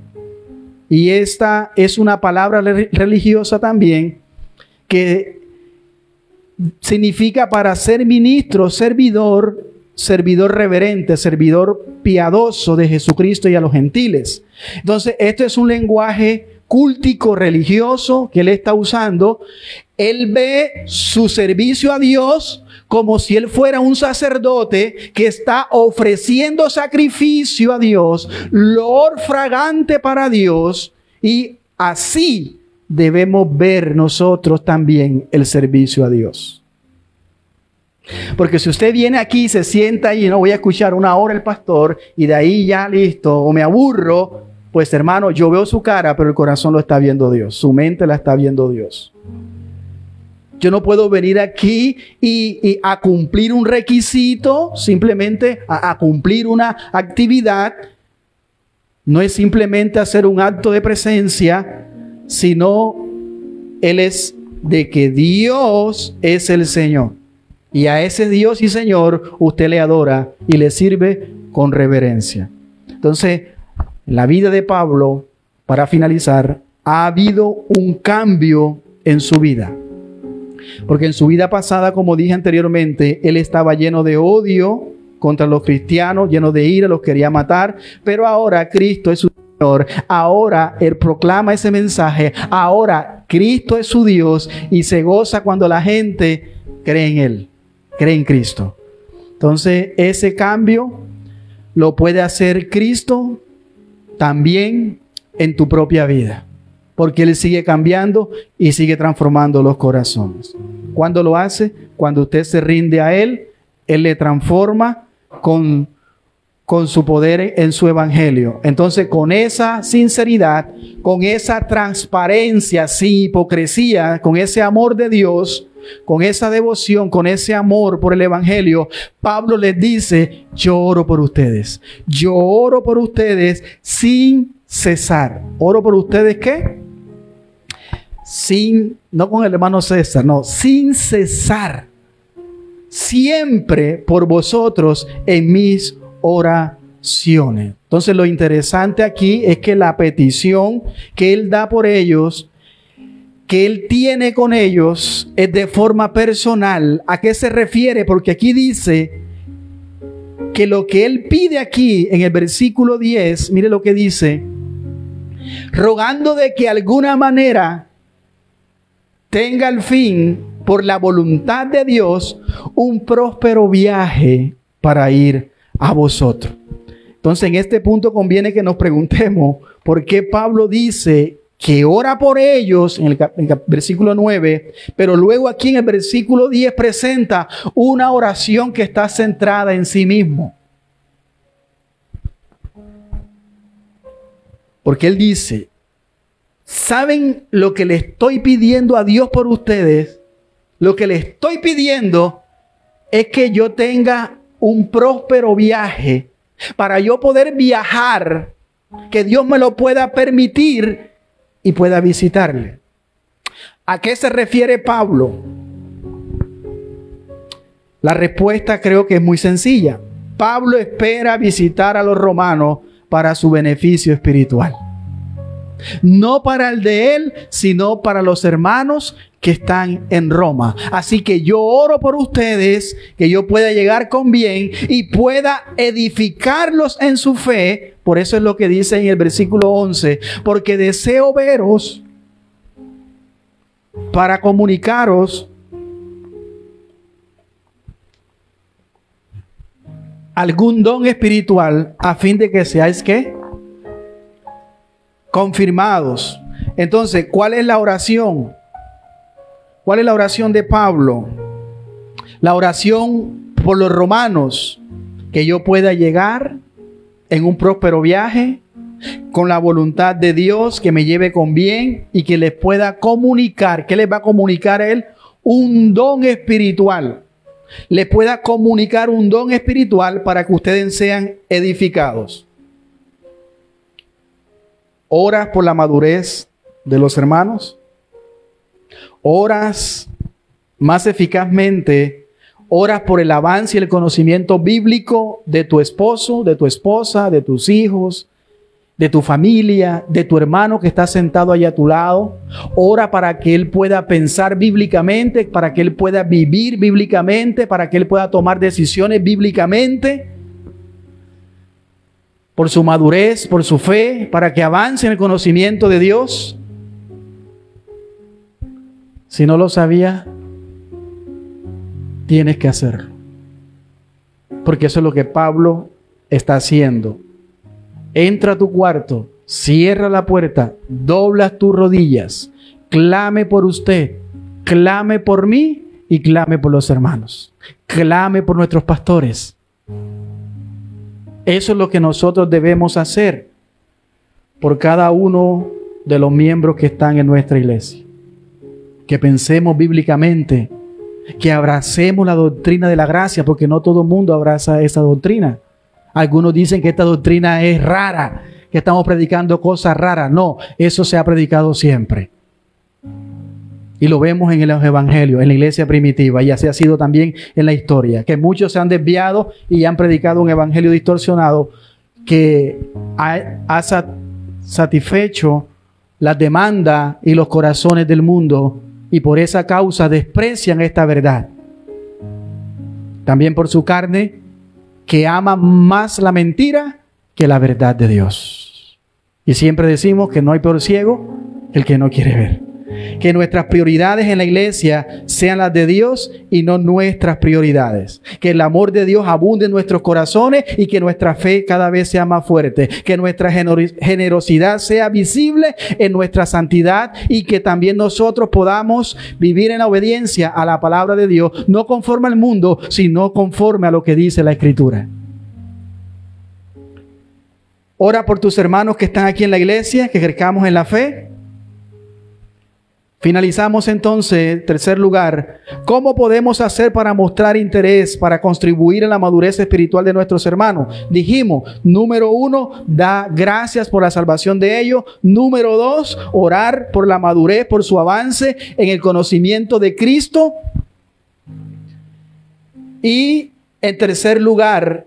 Y esta es una palabra religiosa también, que significa para ser ministro, servidor reverente, servidor piadoso de Jesucristo y a los gentiles. Entonces, esto es un lenguaje cultico religioso que él está usando. Él ve su servicio a Dios como si él fuera un sacerdote que está ofreciendo sacrificio a Dios, olor fragante para Dios, y así debemos ver nosotros también el servicio a Dios. Porque si usted viene aquí y se sienta y no voy a escuchar una hora el pastor y de ahí ya listo, o me aburro, pues hermano, yo veo su cara, pero el corazón lo está viendo Dios, su mente la está viendo Dios. Yo no puedo venir aquí y a cumplir un requisito, simplemente a cumplir una actividad. No es simplemente hacer un acto de presencia, sino Él es de que Dios es el Señor. Y a ese Dios y Señor usted le adora y le sirve con reverencia. Entonces, en la vida de Pablo, para finalizar, ha habido un cambio en su vida. Porque en su vida pasada, como dije anteriormente, él estaba lleno de odio contra los cristianos, lleno de ira, los quería matar. Pero ahora Cristo es su Señor. Ahora él proclama ese mensaje. Ahora Cristo es su Dios y se goza cuando la gente cree en Él, cree en Cristo. Entonces, ese cambio lo puede hacer Cristo también en tu propia vida. Porque Él sigue cambiando y sigue transformando los corazones. ¿Cuándo lo hace? Cuando usted se rinde a Él, Él le transforma con su poder en su evangelio. Entonces, con esa sinceridad, con esa transparencia, sin hipocresía, con ese amor de Dios, con esa devoción, con ese amor por el evangelio, Pablo les dice, yo oro por ustedes. Yo oro por ustedes sin cesar. ¿Oro por ustedes qué? No con el hermano César, no, sin cesar. Siempre por vosotros en mis oraciones. Entonces lo interesante aquí es que la petición que Él da por ellos, que Él tiene con ellos, es de forma personal. ¿A qué se refiere? Porque aquí dice que lo que Él pide aquí en el versículo 10, mire lo que dice, rogando de que alguna manera tenga al fin, por la voluntad de Dios, un próspero viaje para ir a vosotros. Entonces, en este punto conviene que nos preguntemos por qué Pablo dice que ora por ellos en el versículo 9, pero luego aquí en el versículo 10 presenta una oración que está centrada en sí mismo. Porque él dice, ¿saben lo que le estoy pidiendo a Dios por ustedes? Lo que le estoy pidiendo es que yo tenga un próspero viaje para yo poder viajar, que Dios me lo pueda permitir y pueda visitarle. ¿A qué se refiere Pablo? La respuesta creo que es muy sencilla. Pablo espera visitar a los romanos para su beneficio espiritual. No para el de él, sino para los hermanos que están en Roma. Así que yo oro por ustedes, que yo pueda llegar con bien y pueda edificarlos en su fe. Por eso es lo que dice en el versículo 11, porque deseo veros para comunicaros algún don espiritual, a fin de que seáis ¿qué? Confirmados. Entonces, ¿cuál es la oración? ¿Cuál es la oración de Pablo? La oración por los romanos, que yo pueda llegar en un próspero viaje con la voluntad de Dios, que me lleve con bien y que les pueda comunicar. ¿Qué les va a comunicar Él? Un don espiritual. Les pueda comunicar un don espiritual para que ustedes sean edificados. ¿Oras por la madurez de los hermanos? ¿Oras más eficazmente? ¿Oras por el avance y el conocimiento bíblico de tu esposo, de tu esposa, de tus hijos, de tu familia, de tu hermano que está sentado allá a tu lado? Ora para que él pueda pensar bíblicamente, para que él pueda vivir bíblicamente, para que él pueda tomar decisiones bíblicamente, por su madurez, por su fe, para que avance en el conocimiento de Dios. Si no lo sabía, tienes que hacerlo, porque eso es lo que Pablo está haciendo. Entra a tu cuarto, cierra la puerta, dobla tus rodillas, clame por usted, clame por mí y clame por los hermanos, clame por nuestros pastores. Eso es lo que nosotros debemos hacer por cada uno de los miembros que están en nuestra iglesia. Que pensemos bíblicamente, que abracemos la doctrina de la gracia, porque no todo el mundo abraza esa doctrina. Algunos dicen que esta doctrina es rara, que estamos predicando cosas raras. No, eso se ha predicado siempre. Y lo vemos en los evangelios, en la iglesia primitiva, y así ha sido también en la historia, que muchos se han desviado y han predicado un evangelio distorsionado que ha satisfecho las demandas y los corazones del mundo, y por esa causa desprecian esta verdad. También por su carne, que ama más la mentira que la verdad de Dios. Y siempre decimos que no hay peor ciego que el que no quiere ver. Que nuestras prioridades en la iglesia sean las de Dios y no nuestras prioridades. Que el amor de Dios abunde en nuestros corazones y que nuestra fe cada vez sea más fuerte. Que nuestra generosidad sea visible en nuestra santidad y que también nosotros podamos vivir en la obediencia a la palabra de Dios, no conforme al mundo, sino conforme a lo que dice la Escritura. Ora por tus hermanos que están aquí en la iglesia, que crezcamos en la fe. Finalizamos entonces, en tercer lugar, ¿cómo podemos hacer para mostrar interés, para contribuir en la madurez espiritual de nuestros hermanos? Dijimos, número 1, da gracias por la salvación de ellos. Número 2, orar por la madurez, por su avance en el conocimiento de Cristo. Y en tercer lugar,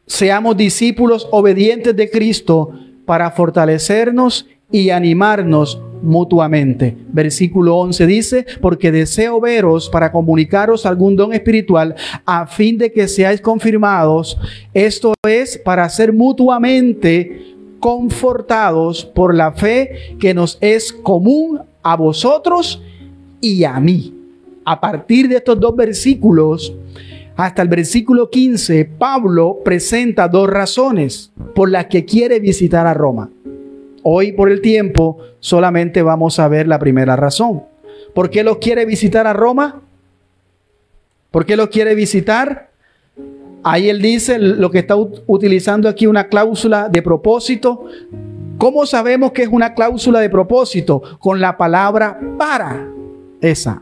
seamos discípulos obedientes de Cristo para fortalecernos y animarnos mutuamente. Versículo 11 dice, porque deseo veros para comunicaros algún don espiritual a fin de que seáis confirmados. Esto es para ser mutuamente confortados por la fe que nos es común a vosotros y a mí. A partir de estos dos versículos, hasta el versículo 15, Pablo presenta dos razones por las que quiere visitar a Roma. Hoy, por el tiempo, solamente vamos a ver la primera razón. ¿Por qué los quiere visitar a Roma? ¿Por qué los quiere visitar? Ahí él dice lo que está utilizando aquí, una cláusula de propósito. ¿Cómo sabemos que es una cláusula de propósito? Con la palabra para.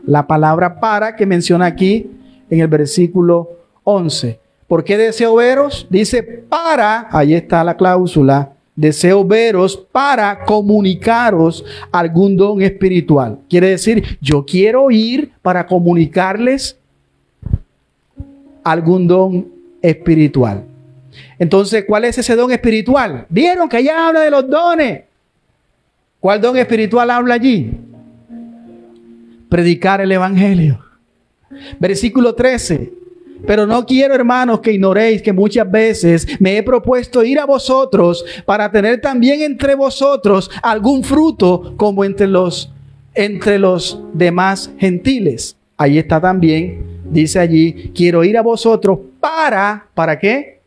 La palabra para que menciona aquí en el versículo 11. ¿Por qué deseo veros? Dice para, ahí está la cláusula. Deseo veros para comunicaros algún don espiritual. Quiere decir, yo quiero ir para comunicarles algún don espiritual. Entonces, ¿cuál es ese don espiritual? Vieron que allá habla de los dones. ¿Cuál don espiritual habla allí? Predicar el evangelio. Versículo 13. Pero no quiero, hermanos, que ignoréis que muchas veces me he propuesto ir a vosotros para tener también entre vosotros algún fruto como entre los demás gentiles. Ahí está también, dice allí, quiero ir a vosotros ¿para qué?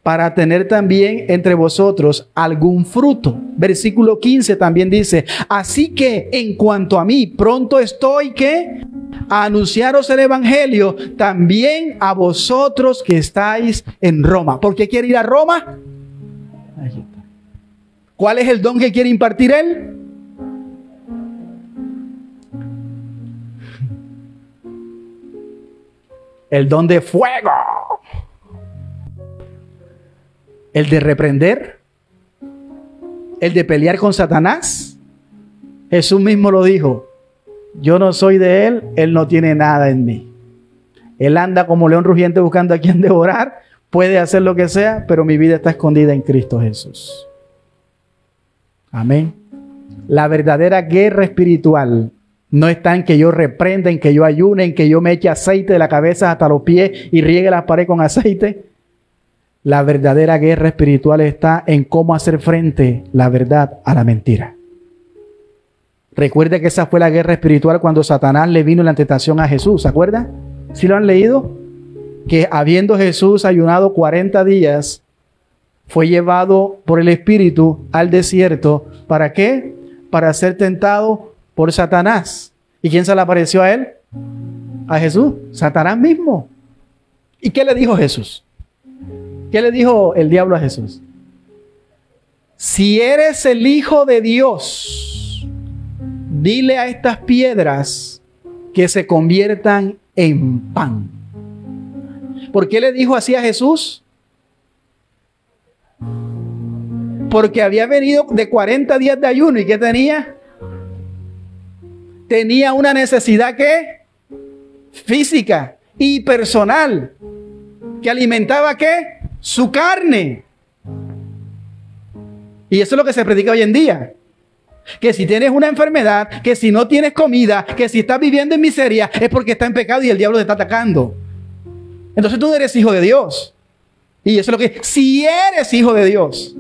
Para tener también entre vosotros algún fruto. Versículo 15 también dice, así que en cuanto a mí, pronto estoy, ¿qué? A anunciaros el evangelio también a vosotros que estáis en Roma. ¿Por qué quiere ir a Roma? Ahí está. ¿Cuál es el don que quiere impartir Él? El don de fuego. El de reprender. El de pelear con Satanás. Jesús mismo lo dijo. Yo no soy de Él, Él no tiene nada en mí. Él anda como león rugiente buscando a quien devorar. Puede hacer lo que sea, pero mi vida está escondida en Cristo Jesús. Amén. La verdadera guerra espiritual no está en que yo reprenda, en que yo ayune, en que yo me eche aceite de la cabeza hasta los pies y riegue las paredes con aceite. La verdadera guerra espiritual está en cómo hacer frente la verdad a la mentira. Recuerde que esa fue la guerra espiritual cuando Satanás le vino en la tentación a Jesús. ¿Se acuerdan? ¿Sí lo han leído? Que habiendo Jesús ayunado 40 días, fue llevado por el Espíritu al desierto. ¿Para qué? Para ser tentado por Satanás. ¿Y quién se le apareció a él? A Jesús, Satanás mismo. ¿Y qué le dijo Jesús? ¿Qué le dijo el diablo a Jesús? Si eres el Hijo de Dios, dile a estas piedras que se conviertan en pan. ¿Por qué le dijo así a Jesús? Porque había venido de 40 días de ayuno. ¿Y qué tenía? Tenía una necesidad ¿qué? Física y personal. ¿Que alimentaba qué? Su carne. Y eso es lo que se predica hoy en día. Que si tienes una enfermedad, que si no tienes comida, que si estás viviendo en miseria, es porque está en pecado y el diablo te está atacando. Entonces tú no eres hijo de Dios. Y eso es lo que... Si eres hijo de Dios.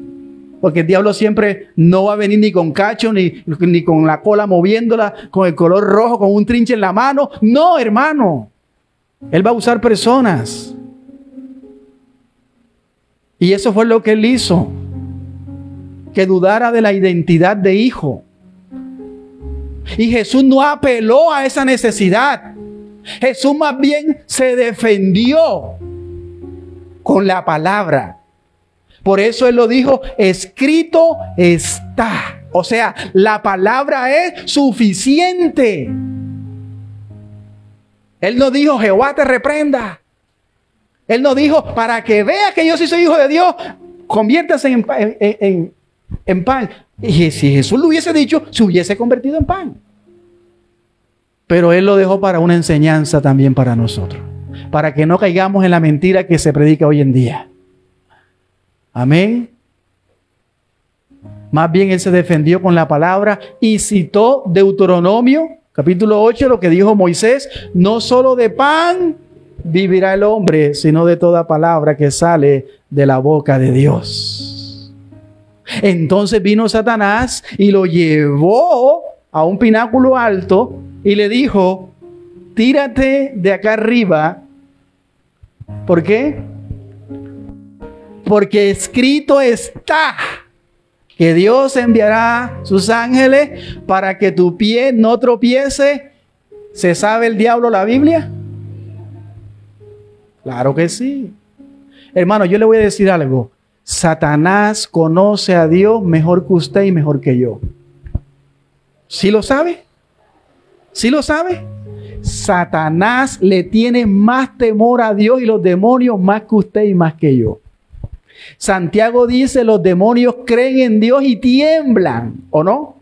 Porque el diablo siempre no va a venir ni con cacho, ni con la cola moviéndola, con el color rojo, con un trinche en la mano. No, hermano. Él va a usar personas. Y eso fue lo que él hizo. Que dudara de la identidad de hijo. Y Jesús no apeló a esa necesidad. Jesús más bien se defendió con la palabra. Por eso Él lo dijo, escrito está. O sea, la palabra es suficiente. Él no dijo, Jehová te reprenda. Él no dijo, para que veas que yo sí soy hijo de Dios, conviértase en pan. Y si Jesús lo hubiese dicho, se hubiese convertido en pan. Pero Él lo dejó para una enseñanza también para nosotros. Para que no caigamos en la mentira que se predica hoy en día. Amén. Más bien Él se defendió con la palabra y citó Deuteronomio, capítulo 8, lo que dijo Moisés. No solo de pan vivirá el hombre, sino de toda palabra que sale de la boca de Dios. Entonces vino Satanás y lo llevó a un pináculo alto y le dijo, tírate de acá arriba. ¿Por qué? Porque escrito está que Dios enviará sus ángeles para que tu pie no tropiece. ¿Se sabe el diablo la Biblia? Claro que sí. Hermano, yo le voy a decir algo. Satanás conoce a Dios mejor que usted y mejor que yo. ¿Sí lo sabe? ¿Sí lo sabe? Satanás le tiene más temor a Dios y los demonios más que usted y más que yo. Santiago dice, los demonios creen en Dios y tiemblan, ¿o no?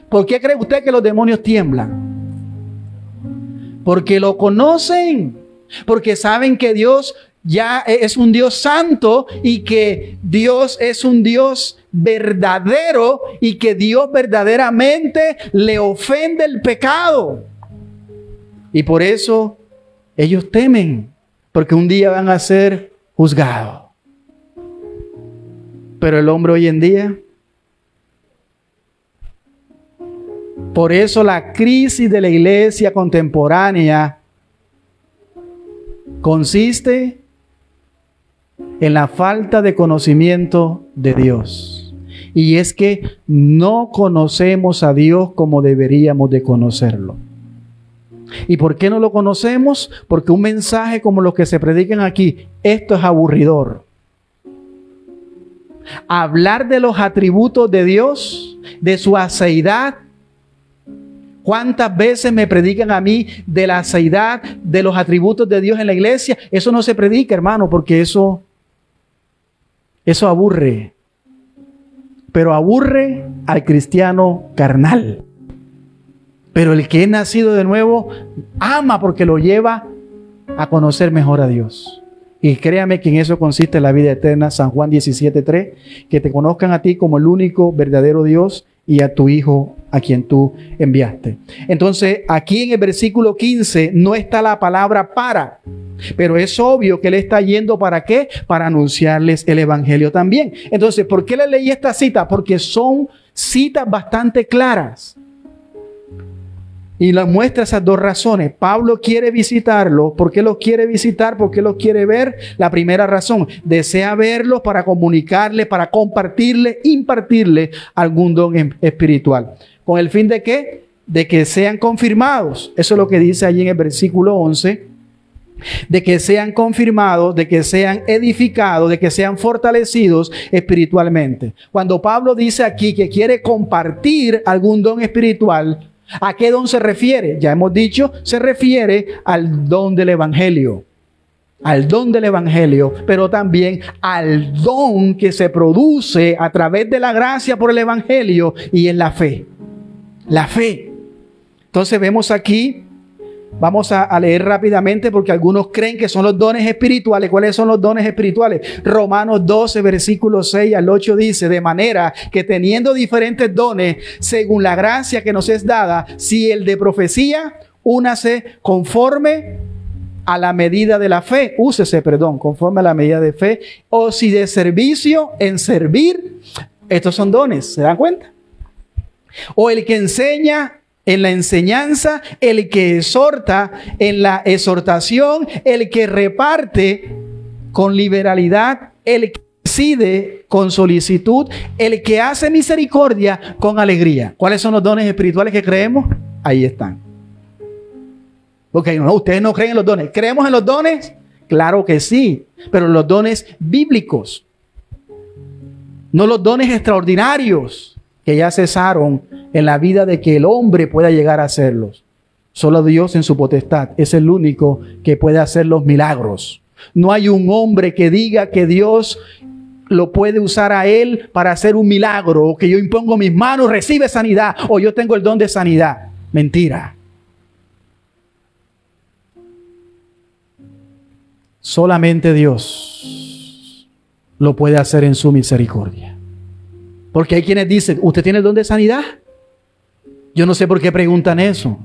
¿Por qué cree usted que los demonios tiemblan? Porque lo conocen, porque saben que Dios ya es un Dios santo y que Dios es un Dios verdadero y que Dios verdaderamente le ofende el pecado. Y por eso ellos temen, porque un día van a ser juzgados. Pero el hombre hoy en día, por eso la crisis de la iglesia contemporánea consiste en la falta de conocimiento de Dios. Y es que no conocemos a Dios como deberíamos de conocerlo. ¿Y por qué no lo conocemos? Porque un mensaje como los que se predican aquí, esto es aburridor. hablar de los atributos de Dios, de su aceidad. ¿Cuántas veces me predican a mí de la aceidad, de los atributos de Dios en la iglesia? Eso no se predica, hermano, porque eso aburre. Pero aburre al cristiano carnal. Pero el que es nacido de nuevo ama porque lo lleva a conocer mejor a Dios. Y créame que en eso consiste la vida eterna. San Juan 17:3, que te conozcan a ti como el único verdadero Dios y a tu Hijo a quien tú enviaste. Entonces, aquí en el versículo 15 no está la palabra para, pero es obvio que él está yendo ¿para qué? Para anunciarles el evangelio también. Entonces, ¿por qué le leí esta cita? Porque son citas bastante claras. Y nos muestra esas dos razones. Pablo quiere visitarlo. ¿Por qué los quiere visitar? ¿Por qué los quiere ver? La primera razón, desea verlos para comunicarle, para compartirle, impartirle algún don espiritual. ¿Con el fin de qué? De que sean confirmados. Eso es lo que dice allí en el versículo 11. De que sean confirmados, de que sean edificados, de que sean fortalecidos espiritualmente. Cuando Pablo dice aquí que quiere compartir algún don espiritual, ¿a qué don se refiere? Ya hemos dicho, se refiere al don del evangelio. Al don del evangelio, pero también al don que se produce a través de la gracia por el evangelio y en la fe. La fe. Entonces vemos aquí, vamos a leer rápidamente porque algunos creen que son los dones espirituales. ¿Cuáles son los dones espirituales? Romanos 12, versículos 6 al 8 dice, de manera que teniendo diferentes dones, según la gracia que nos es dada, si el de profecía, únase conforme a la medida de la fe, conforme a la medida de fe, o si de servicio en servir. Estos son dones, ¿se dan cuenta? O el que enseña en la enseñanza, el que exhorta en la exhortación, el que reparte con liberalidad, el que preside con solicitud, el que hace misericordia con alegría. ¿Cuáles son los dones espirituales que creemos? Ahí están. Ok, no, ustedes no creen en los dones. ¿Creemos en los dones? Claro que sí, pero los dones bíblicos, no los dones extraordinarios que ya cesaron en la vida de que el hombre pueda llegar a hacerlos. Solo Dios en su potestad es el único que puede hacer los milagros. No hay un hombre que diga que Dios lo puede usar a él para hacer un milagro, o que yo impongo mis manos, recibe sanidad, o yo tengo el don de sanidad. Mentira. Solamente Dios lo puede hacer en su misericordia. Porque hay quienes dicen, ¿usted tiene el don de sanidad? Yo no sé por qué preguntan eso.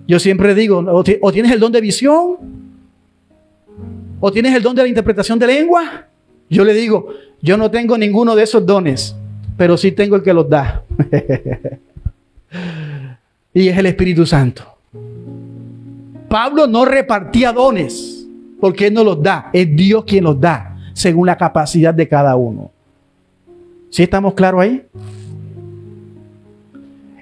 Yo siempre digo, ¿o tienes el don de visión? ¿O tienes el don de la interpretación de lengua? Yo le digo, yo no tengo ninguno de esos dones, pero sí tengo el que los da. Y es el Espíritu Santo. Pablo no repartía dones, porque Él no los da. Es Dios quien los da, según la capacidad de cada uno. ¿Sí estamos claros ahí?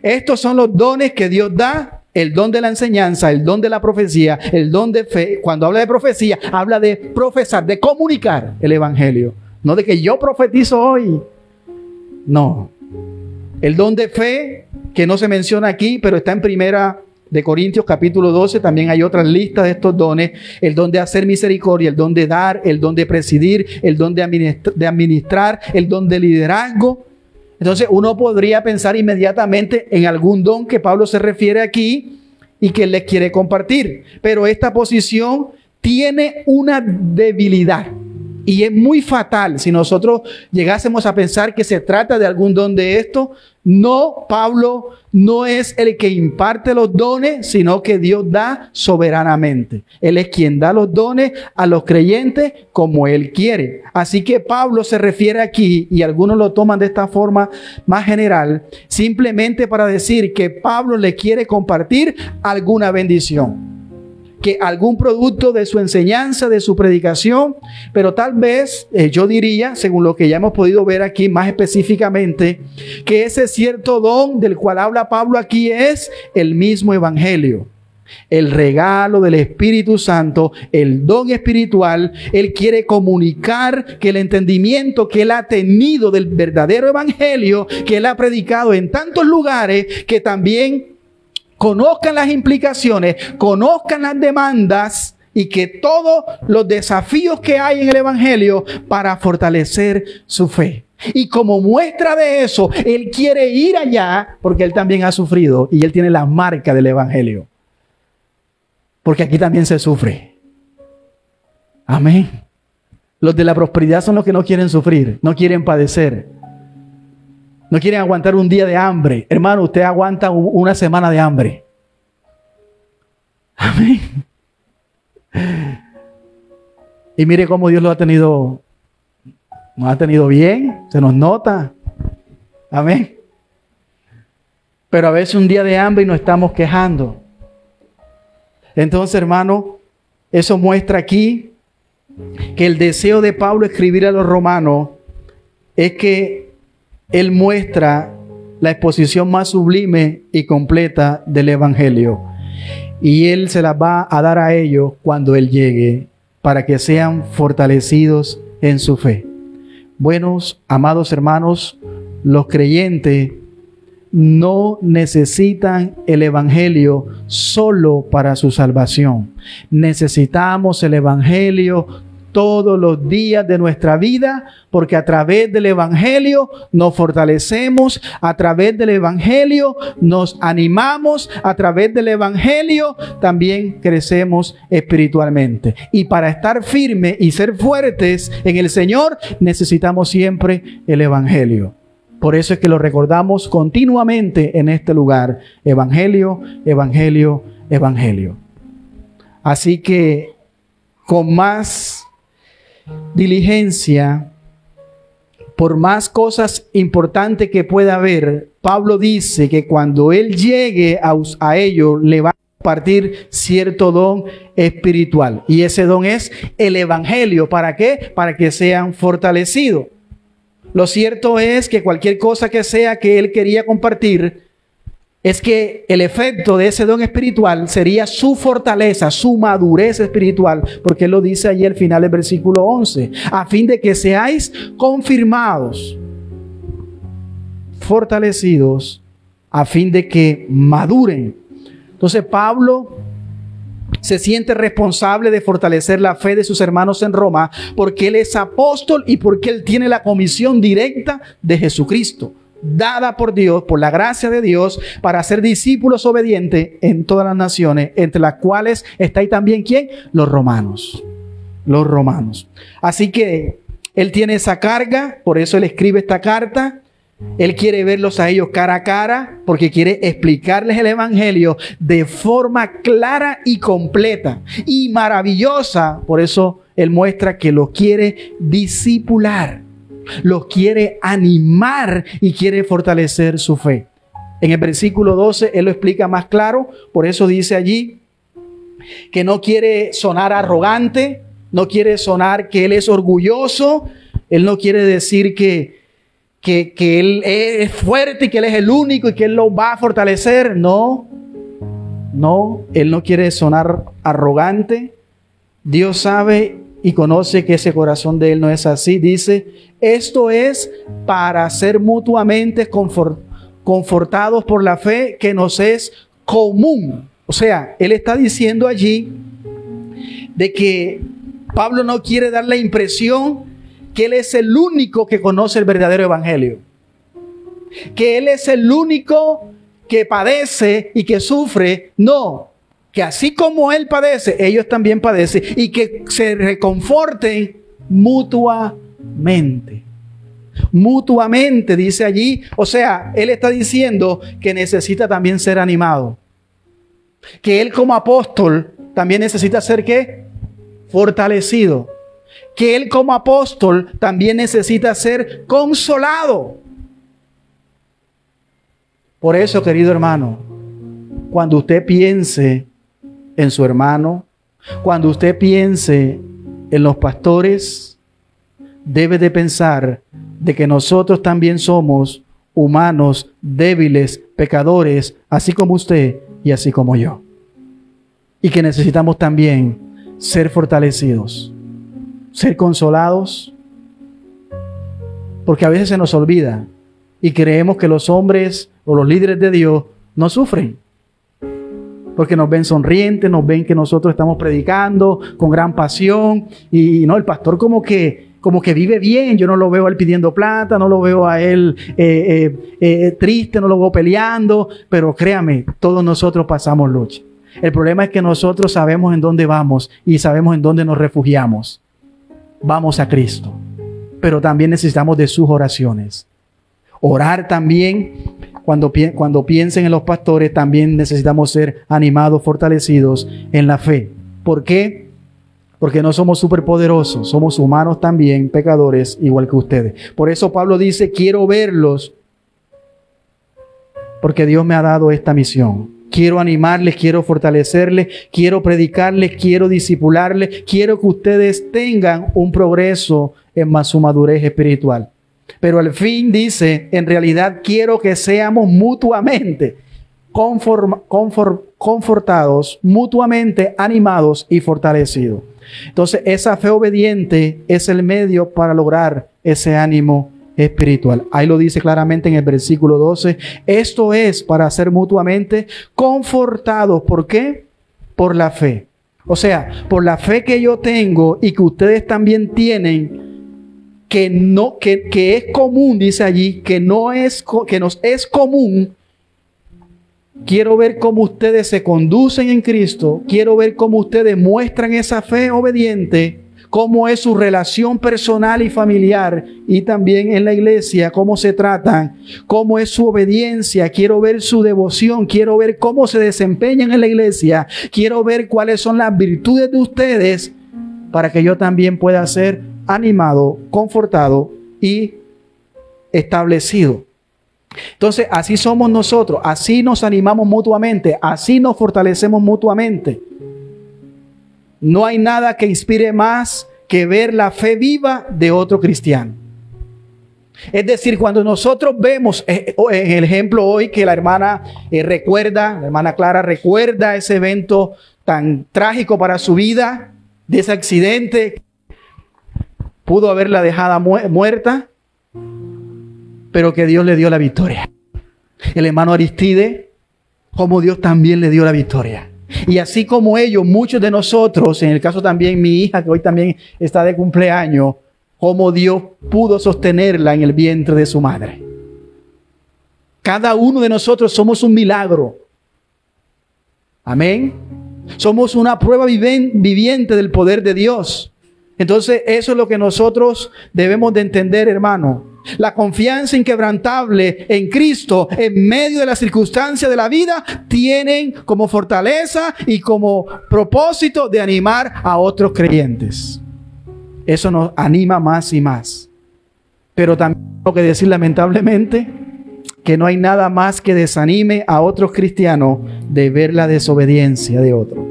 Estos son los dones que Dios da: el don de la enseñanza, el don de la profecía, el don de fe. Cuando habla de profecía, habla de profesar, de comunicar el evangelio. No de que yo profetizo hoy. No. El don de fe, que no se menciona aquí, pero está en Primera de Corintios capítulo 12. También hay otras listas de estos dones: el don de hacer misericordia, el don de dar, el don de presidir, el don de administrar, el don de liderazgo. Entonces uno podría pensar inmediatamente en algún don que Pablo se refiere aquí y que les quiere compartir. Pero esta posición tiene una debilidad. Y es muy fatal si nosotros llegásemos a pensar que se trata de algún don de esto. No, Pablo no es el que imparte los dones, sino que Dios da soberanamente. Él es quien da los dones a los creyentes como Él quiere. Así que Pablo se refiere aquí, y algunos lo toman de esta forma más general, simplemente para decir que Pablo le quiere compartir alguna bendición, que algún producto de su enseñanza, de su predicación, pero tal vez yo diría, según lo que ya hemos podido ver aquí más específicamente, que ese cierto don del cual habla Pablo aquí es el mismo evangelio. el regalo del Espíritu Santo, el don espiritual. Él quiere comunicar que el entendimiento que Él ha tenido del verdadero evangelio, que Él ha predicado en tantos lugares, que también conozcan las implicaciones, conozcan las demandas y que todos los desafíos que hay en el evangelio para fortalecer su fe. Y como muestra de eso, Él quiere ir allá porque Él también ha sufrido y Él tiene la marca del evangelio. Porque aquí también se sufre. Amén. Los de la prosperidad son los que no quieren sufrir, no quieren padecer. No quieren aguantar un día de hambre. Hermano, usted aguanta una semana de hambre. Amén. Y mire cómo Dios nos ha tenido bien, se nos nota. Amén. Pero a veces un día de hambre y nos estamos quejando. Entonces, hermano, eso muestra aquí que el deseo de Pablo escribir a los romanos es que él muestra la exposición más sublime y completa del evangelio. Y Él se las va a dar a ellos cuando Él llegue, para que sean fortalecidos en su fe. Buenos, amados hermanos, los creyentes no necesitan el evangelio solo para su salvación. Necesitamos el evangelio todos los días de nuestra vida, porque a través del evangelio nos fortalecemos, a través del evangelio nos animamos, a través del evangelio también crecemos espiritualmente. Y para estar firmes y ser fuertes en el Señor, necesitamos siempre el evangelio. Por eso es que lo recordamos continuamente en este lugar: evangelio, evangelio, evangelio. Así que con más diligencia, por más cosas importantes que pueda haber, Pablo dice que cuando él llegue a ellos, le va a compartir cierto don espiritual. Y ese don es el evangelio. ¿Para qué? Para que sean fortalecidos. Lo cierto es que cualquier cosa que sea que él quería compartir, es que el efecto de ese don espiritual sería su fortaleza, su madurez espiritual, porque él lo dice allí al final del versículo 11, a fin de que seáis confirmados, fortalecidos, a fin de que maduren. Entonces Pablo se siente responsable de fortalecer la fe de sus hermanos en Roma, porque él es apóstol y porque él tiene la comisión directa de Jesucristo, dada por Dios, por la gracia de Dios, para ser discípulos obedientes en todas las naciones, entre las cuales está ahí también ¿quién? Los romanos. Los romanos. Así que él tiene esa carga, por eso él escribe esta carta. Él quiere verlos a ellos cara a cara, porque quiere explicarles el evangelio de forma clara y completa y maravillosa. Por eso él muestra que los quiere discipular, los quiere animar y quiere fortalecer su fe. En el versículo 12 él lo explica más claro. Por eso dice allí que no quiere sonar arrogante, no quiere sonar que él es orgulloso. Él no quiere decir que él es fuerte y que él es el único y que él lo va a fortalecer. No, él no quiere sonar arrogante. Dios sabe y conoce que ese corazón de él no es así. Dice, esto es para ser mutuamente confortados por la fe que nos es común. O sea, él está diciendo allí de que Pablo no quiere dar la impresión que él es el único que conoce el verdadero evangelio, que él es el único que padece y que sufre. No, que así como él padece, ellos también padecen, y que se reconforten mutuamente. Mutuamente, dice allí. O sea, él está diciendo que necesita también ser animado, que él como apóstol también necesita ser ¿qué? Fortalecido, que él como apóstol también necesita ser consolado. Por eso, querido hermano, cuando usted piense en su hermano, cuando usted piense en los pastores, debe de pensar de que nosotros también somos humanos, débiles, pecadores, así como usted y así como yo. y que necesitamos también ser fortalecidos, ser consolados, porque a veces se nos olvida y creemos que los hombres o los líderes de Dios no sufren, porque nos ven sonrientes, nos ven que nosotros estamos predicando con gran pasión y no, el pastor como que vive bien. Yo no lo veo a él pidiendo plata, no lo veo a él triste, no lo veo peleando, pero créame, todos nosotros pasamos lucha. El problema es que nosotros sabemos en dónde vamos y sabemos en dónde nos refugiamos. Vamos a Cristo, pero también necesitamos de sus oraciones. Orar también, cuando piensen en los pastores, también necesitamos ser animados, fortalecidos en la fe. ¿Por qué? Porque no somos superpoderosos, somos humanos también, pecadores, igual que ustedes. Por eso Pablo dice, quiero verlos, porque Dios me ha dado esta misión. Quiero animarles, quiero fortalecerles, quiero predicarles, quiero discipularles, quiero que ustedes tengan un progreso en su madurez espiritual. Pero al fin dice, en realidad quiero que seamos mutuamente confortados, mutuamente animados y fortalecidos. Entonces, esa fe obediente es el medio para lograr ese ánimo espiritual. Ahí lo dice claramente en el versículo 12. Esto es para ser mutuamente confortados. ¿Por qué? Por la fe. O sea, por la fe que yo tengo y que ustedes también tienen, que es común, dice allí, que nos es común. Quiero ver cómo ustedes se conducen en Cristo. Quiero ver cómo ustedes muestran esa fe obediente, cómo es su relación personal y familiar, y también en la iglesia, cómo se tratan, cómo es su obediencia. Quiero ver su devoción, quiero ver cómo se desempeñan en la iglesia, quiero ver cuáles son las virtudes de ustedes, para que yo también pueda ser animado, confortado y establecido. Entonces, así somos nosotros, así nos animamos mutuamente, así nos fortalecemos mutuamente. No hay nada que inspire más que ver la fe viva de otro cristiano. Es decir, cuando nosotros vemos, en el ejemplo hoy que la hermana la hermana Clara recuerda ese evento tan trágico para su vida, de ese accidente, pudo haberla dejado muerta, pero que Dios le dio la victoria. El hermano Aristide, como Dios también le dio la victoria. Y así como ellos, muchos de nosotros, en el caso también mi hija, que hoy también está de cumpleaños, como Dios pudo sostenerla en el vientre de su madre. Cada uno de nosotros somos un milagro. Amén. Somos una prueba viviente del poder de Dios. Entonces, eso es lo que nosotros debemos de entender, hermano. La confianza inquebrantable en Cristo en medio de las circunstancias de la vida tienen como fortaleza y como propósito de animar a otros creyentes. Eso nos anima más y más. Pero también tengo que decir lamentablemente que no hay nada más que desanime a otros cristianos de ver la desobediencia de otro,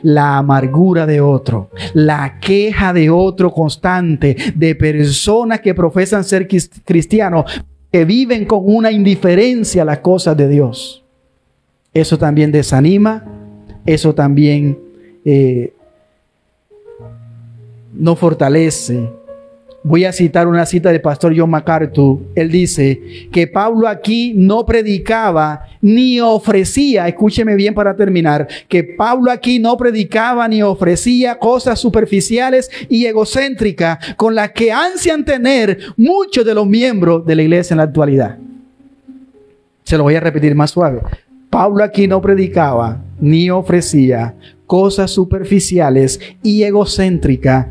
la amargura de otro, la queja de otro constante, de personas que profesan ser cristianos, que viven con una indiferencia a las cosas de Dios. Eso también desanima, eso también no fortalece. Voy a citar una cita del pastor John MacArthur. Él dice que Pablo aquí no predicaba ni ofrecía, escúcheme bien para terminar, que Pablo aquí no predicaba ni ofrecía cosas superficiales y egocéntricas con las que ansian tener muchos de los miembros de la iglesia en la actualidad. Se lo voy a repetir más suave. Pablo aquí no predicaba ni ofrecía cosas superficiales y egocéntricas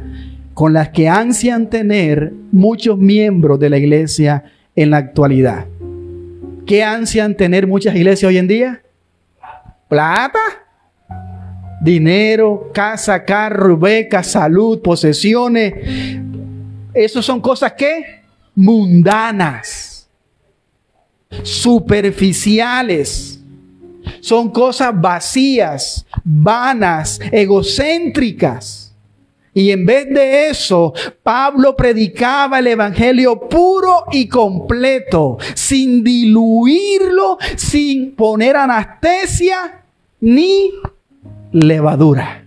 con las que ansian tener muchos miembros de la iglesia en la actualidad. ¿Qué ansian tener muchas iglesias hoy en día? Plata, dinero, casa, carro, becas, salud, posesiones. Esas son cosas ¿qué? Mundanas, superficiales. Son cosas vacías, vanas, egocéntricas. Y en vez de eso, Pablo predicaba el evangelio puro y completo, sin diluirlo, sin poner anestesia ni levadura.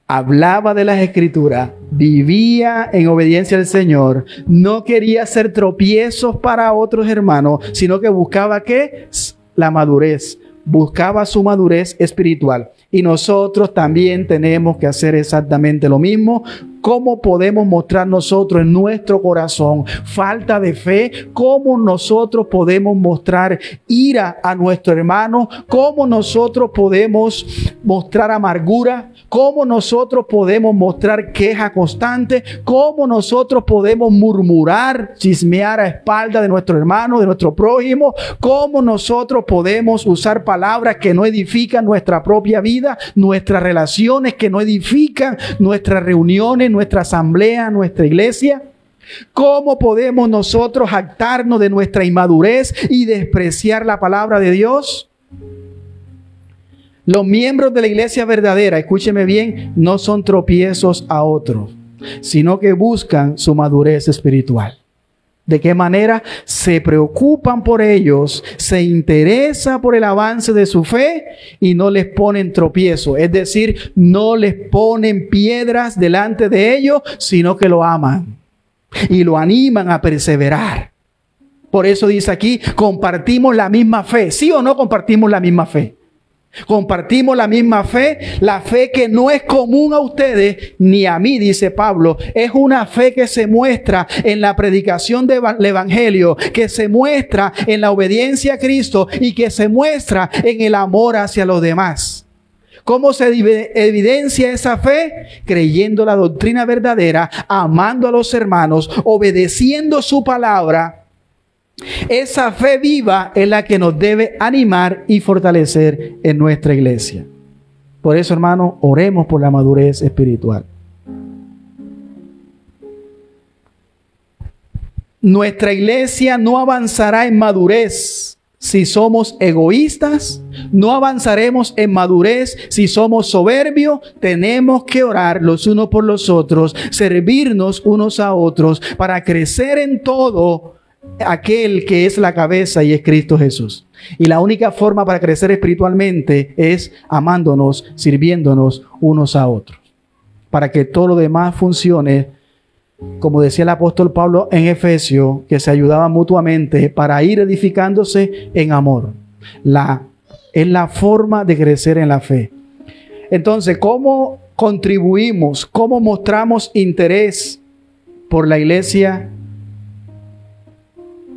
Hablaba de las Escrituras, vivía en obediencia al Señor, no quería hacer tropiezos para otros hermanos, sino que buscaba ¿qué? La madurez, buscaba su madurez espiritual. Y nosotros también tenemos que hacer exactamente lo mismo. ¿Cómo podemos mostrar nosotros en nuestro corazón falta de fe? ¿Cómo nosotros podemos mostrar ira a nuestro hermano? ¿Cómo nosotros podemos mostrar amargura? ¿Cómo nosotros podemos mostrar queja constante? ¿Cómo nosotros podemos murmurar, chismear a espaldas de nuestro hermano, de nuestro prójimo? ¿Cómo nosotros podemos usar palabras que no edifican nuestra propia vida, nuestras relaciones, que no edifican nuestras reuniones, nuestra asamblea, nuestra iglesia? ¿Cómo podemos nosotros jactarnos de nuestra inmadurez y despreciar la palabra de Dios? Los miembros de la iglesia verdadera, escúcheme bien, no son tropiezos a otros, sino que buscan su madurez espiritual. ¿De qué manera? Se preocupan por ellos, se interesa por el avance de su fe y no les ponen tropiezo. Es decir, no les ponen piedras delante de ellos, sino que lo aman y lo animan a perseverar. Por eso dice aquí, compartimos la misma fe. ¿Sí o no compartimos la misma fe? Compartimos la misma fe, la fe que no es común a ustedes ni a mí, dice Pablo. Es una fe que se muestra en la predicación del Evangelio, que se muestra en la obediencia a Cristo y que se muestra en el amor hacia los demás. ¿Cómo se evidencia esa fe? Creyendo la doctrina verdadera, amando a los hermanos, obedeciendo su palabra. Esa fe viva es la que nos debe animar y fortalecer en nuestra iglesia. Por eso, hermanos, oremos por la madurez espiritual. Nuestra iglesia no avanzará en madurez si somos egoístas. No avanzaremos en madurez si somos soberbios. Tenemos que orar los unos por los otros, servirnos unos a otros para crecer en todo aquel que es la cabeza y es Cristo Jesús. Y la única forma para crecer espiritualmente es amándonos, sirviéndonos unos a otros, para que todo lo demás funcione, como decía el apóstol Pablo en Efesios, que se ayudaban mutuamente para ir edificándose en amor. Es la forma de crecer en la fe. Entonces, ¿cómo contribuimos? ¿Cómo mostramos interés por la iglesia?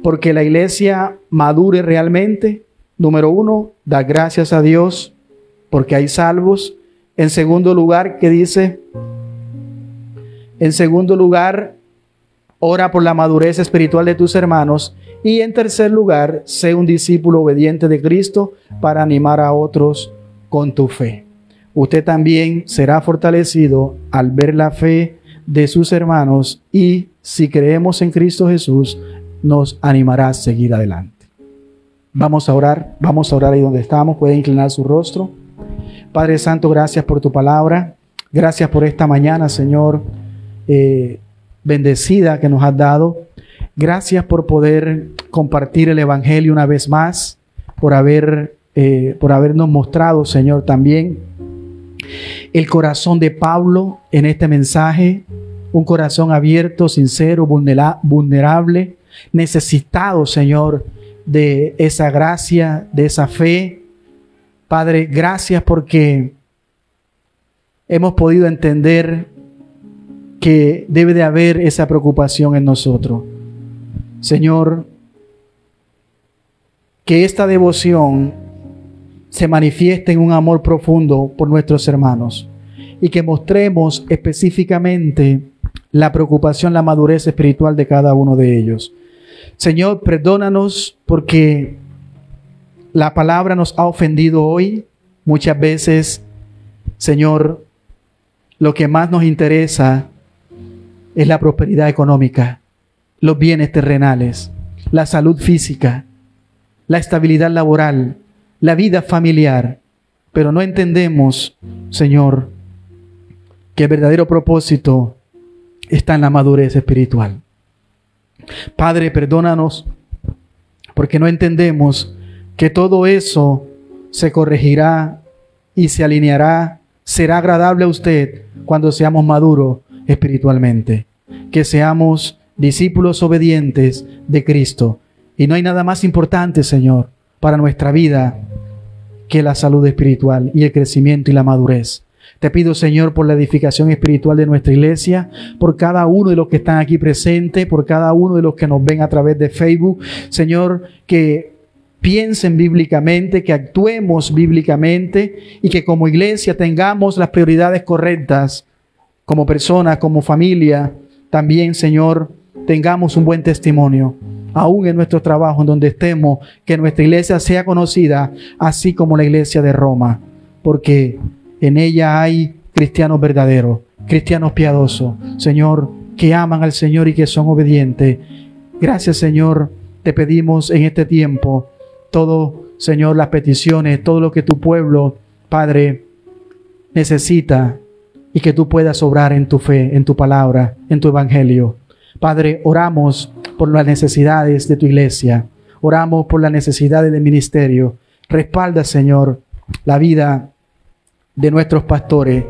Porque la iglesia madure realmente. Número 1, da gracias a Dios porque hay salvos. En segundo lugar, ¿qué dice? En segundo lugar, ora por la madurez espiritual de tus hermanos. Y en tercer lugar, sé un discípulo obediente de Cristo para animar a otros con tu fe. Usted también será fortalecido al ver la fe de sus hermanos y si creemos en Cristo Jesús, nos animará a seguir adelante. Vamos a orar ahí donde estamos. Puede inclinar su rostro. Padre Santo, gracias por tu palabra. Gracias por esta mañana, Señor, bendecida que nos has dado. Gracias por poder compartir el Evangelio una vez más, por habernos mostrado, Señor, también el corazón de Pablo en este mensaje. Un corazón abierto, sincero, vulnerable, necesitado, Señor, de esa gracia, de esa fe. Padre, gracias porque hemos podido entender que debe de haber esa preocupación en nosotros. Señor, que esta devoción se manifieste en un amor profundo por nuestros hermanos y que mostremos específicamente la preocupación, la madurez espiritual de cada uno de ellos. Señor, perdónanos porque la palabra nos ha ofendido hoy. Muchas veces, Señor, lo que más nos interesa es la prosperidad económica, los bienes terrenales, la salud física, la estabilidad laboral, la vida familiar. Pero no entendemos, Señor, que el verdadero propósito está en la madurez espiritual. Padre, perdónanos porque no entendemos que todo eso se corregirá y se alineará, será agradable a usted cuando seamos maduros espiritualmente. Que seamos discípulos obedientes de Cristo. Y no hay nada más importante, Señor, para nuestra vida que la salud espiritual y el crecimiento y la madurez. Te pido, Señor, por la edificación espiritual de nuestra iglesia, por cada uno de los que están aquí presentes, por cada uno de los que nos ven a través de Facebook. Señor, que piensen bíblicamente, que actuemos bíblicamente y que como iglesia tengamos las prioridades correctas, como personas, como familia. También, Señor, tengamos un buen testimonio, aún en nuestro trabajo, en donde estemos, que nuestra iglesia sea conocida, así como la iglesia de Roma, porque en ella hay cristianos verdaderos, cristianos piadosos, Señor, que aman al Señor y que son obedientes. Gracias, Señor, te pedimos en este tiempo todo, Señor, las peticiones, todo lo que tu pueblo, Padre, necesita, y que tú puedas obrar en tu fe, en tu palabra, en tu evangelio. Padre, oramos por las necesidades de tu iglesia. Oramos por las necesidades del ministerio. Respalda, Señor, la vida de nuestros pastores,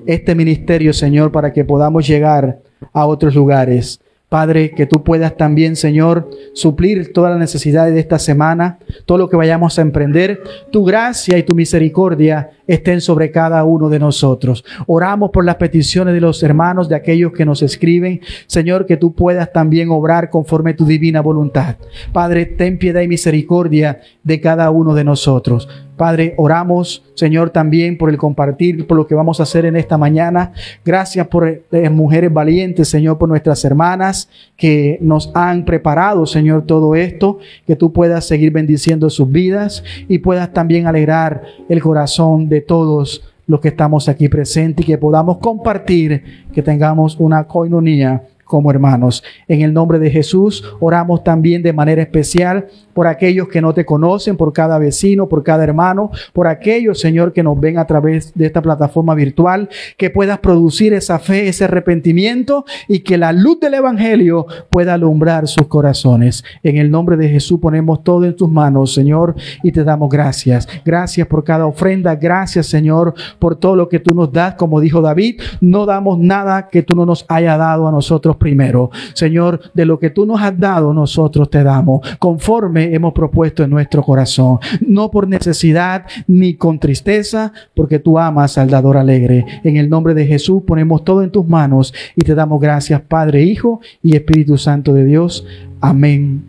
este ministerio, Señor, para que podamos llegar a otros lugares. Padre, que tú puedas también, Señor, suplir todas las necesidades de esta semana, todo lo que vayamos a emprender. Tu gracia y tu misericordia estén sobre cada uno de nosotros. Oramos por las peticiones de los hermanos, de aquellos que nos escriben. Señor, que tú puedas también obrar conforme a tu divina voluntad. Padre, ten piedad y misericordia de cada uno de nosotros. Padre, oramos, Señor, también por el compartir, por lo que vamos a hacer en esta mañana. Gracias por mujeres valientes, Señor, por nuestras hermanas que nos han preparado, Señor, todo esto. Que tú puedas seguir bendiciendo sus vidas y puedas también alegrar el corazón de todos los que estamos aquí presentes y que podamos compartir, que tengamos una coinonía como hermanos. En el nombre de Jesús, oramos también de manera especial por aquellos que no te conocen, por cada vecino, por cada hermano, por aquellos, Señor, que nos ven a través de esta plataforma virtual, que puedas producir esa fe, ese arrepentimiento y que la luz del evangelio pueda alumbrar sus corazones. En el nombre de Jesús ponemos todo en tus manos, Señor, y te damos gracias. Gracias por cada ofrenda. Gracias, Señor, por todo lo que tú nos das. Como dijo David, no damos nada que tú no nos hayas dado a nosotros primero. Señor, de lo que tú nos has dado, nosotros te damos, conforme hemos propuesto en nuestro corazón, no por necesidad ni con tristeza, porque tú amas al dador alegre. En el nombre de Jesús ponemos todo en tus manos y te damos gracias, Padre, Hijo y Espíritu Santo de Dios. Amén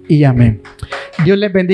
y amén. Dios les bendiga.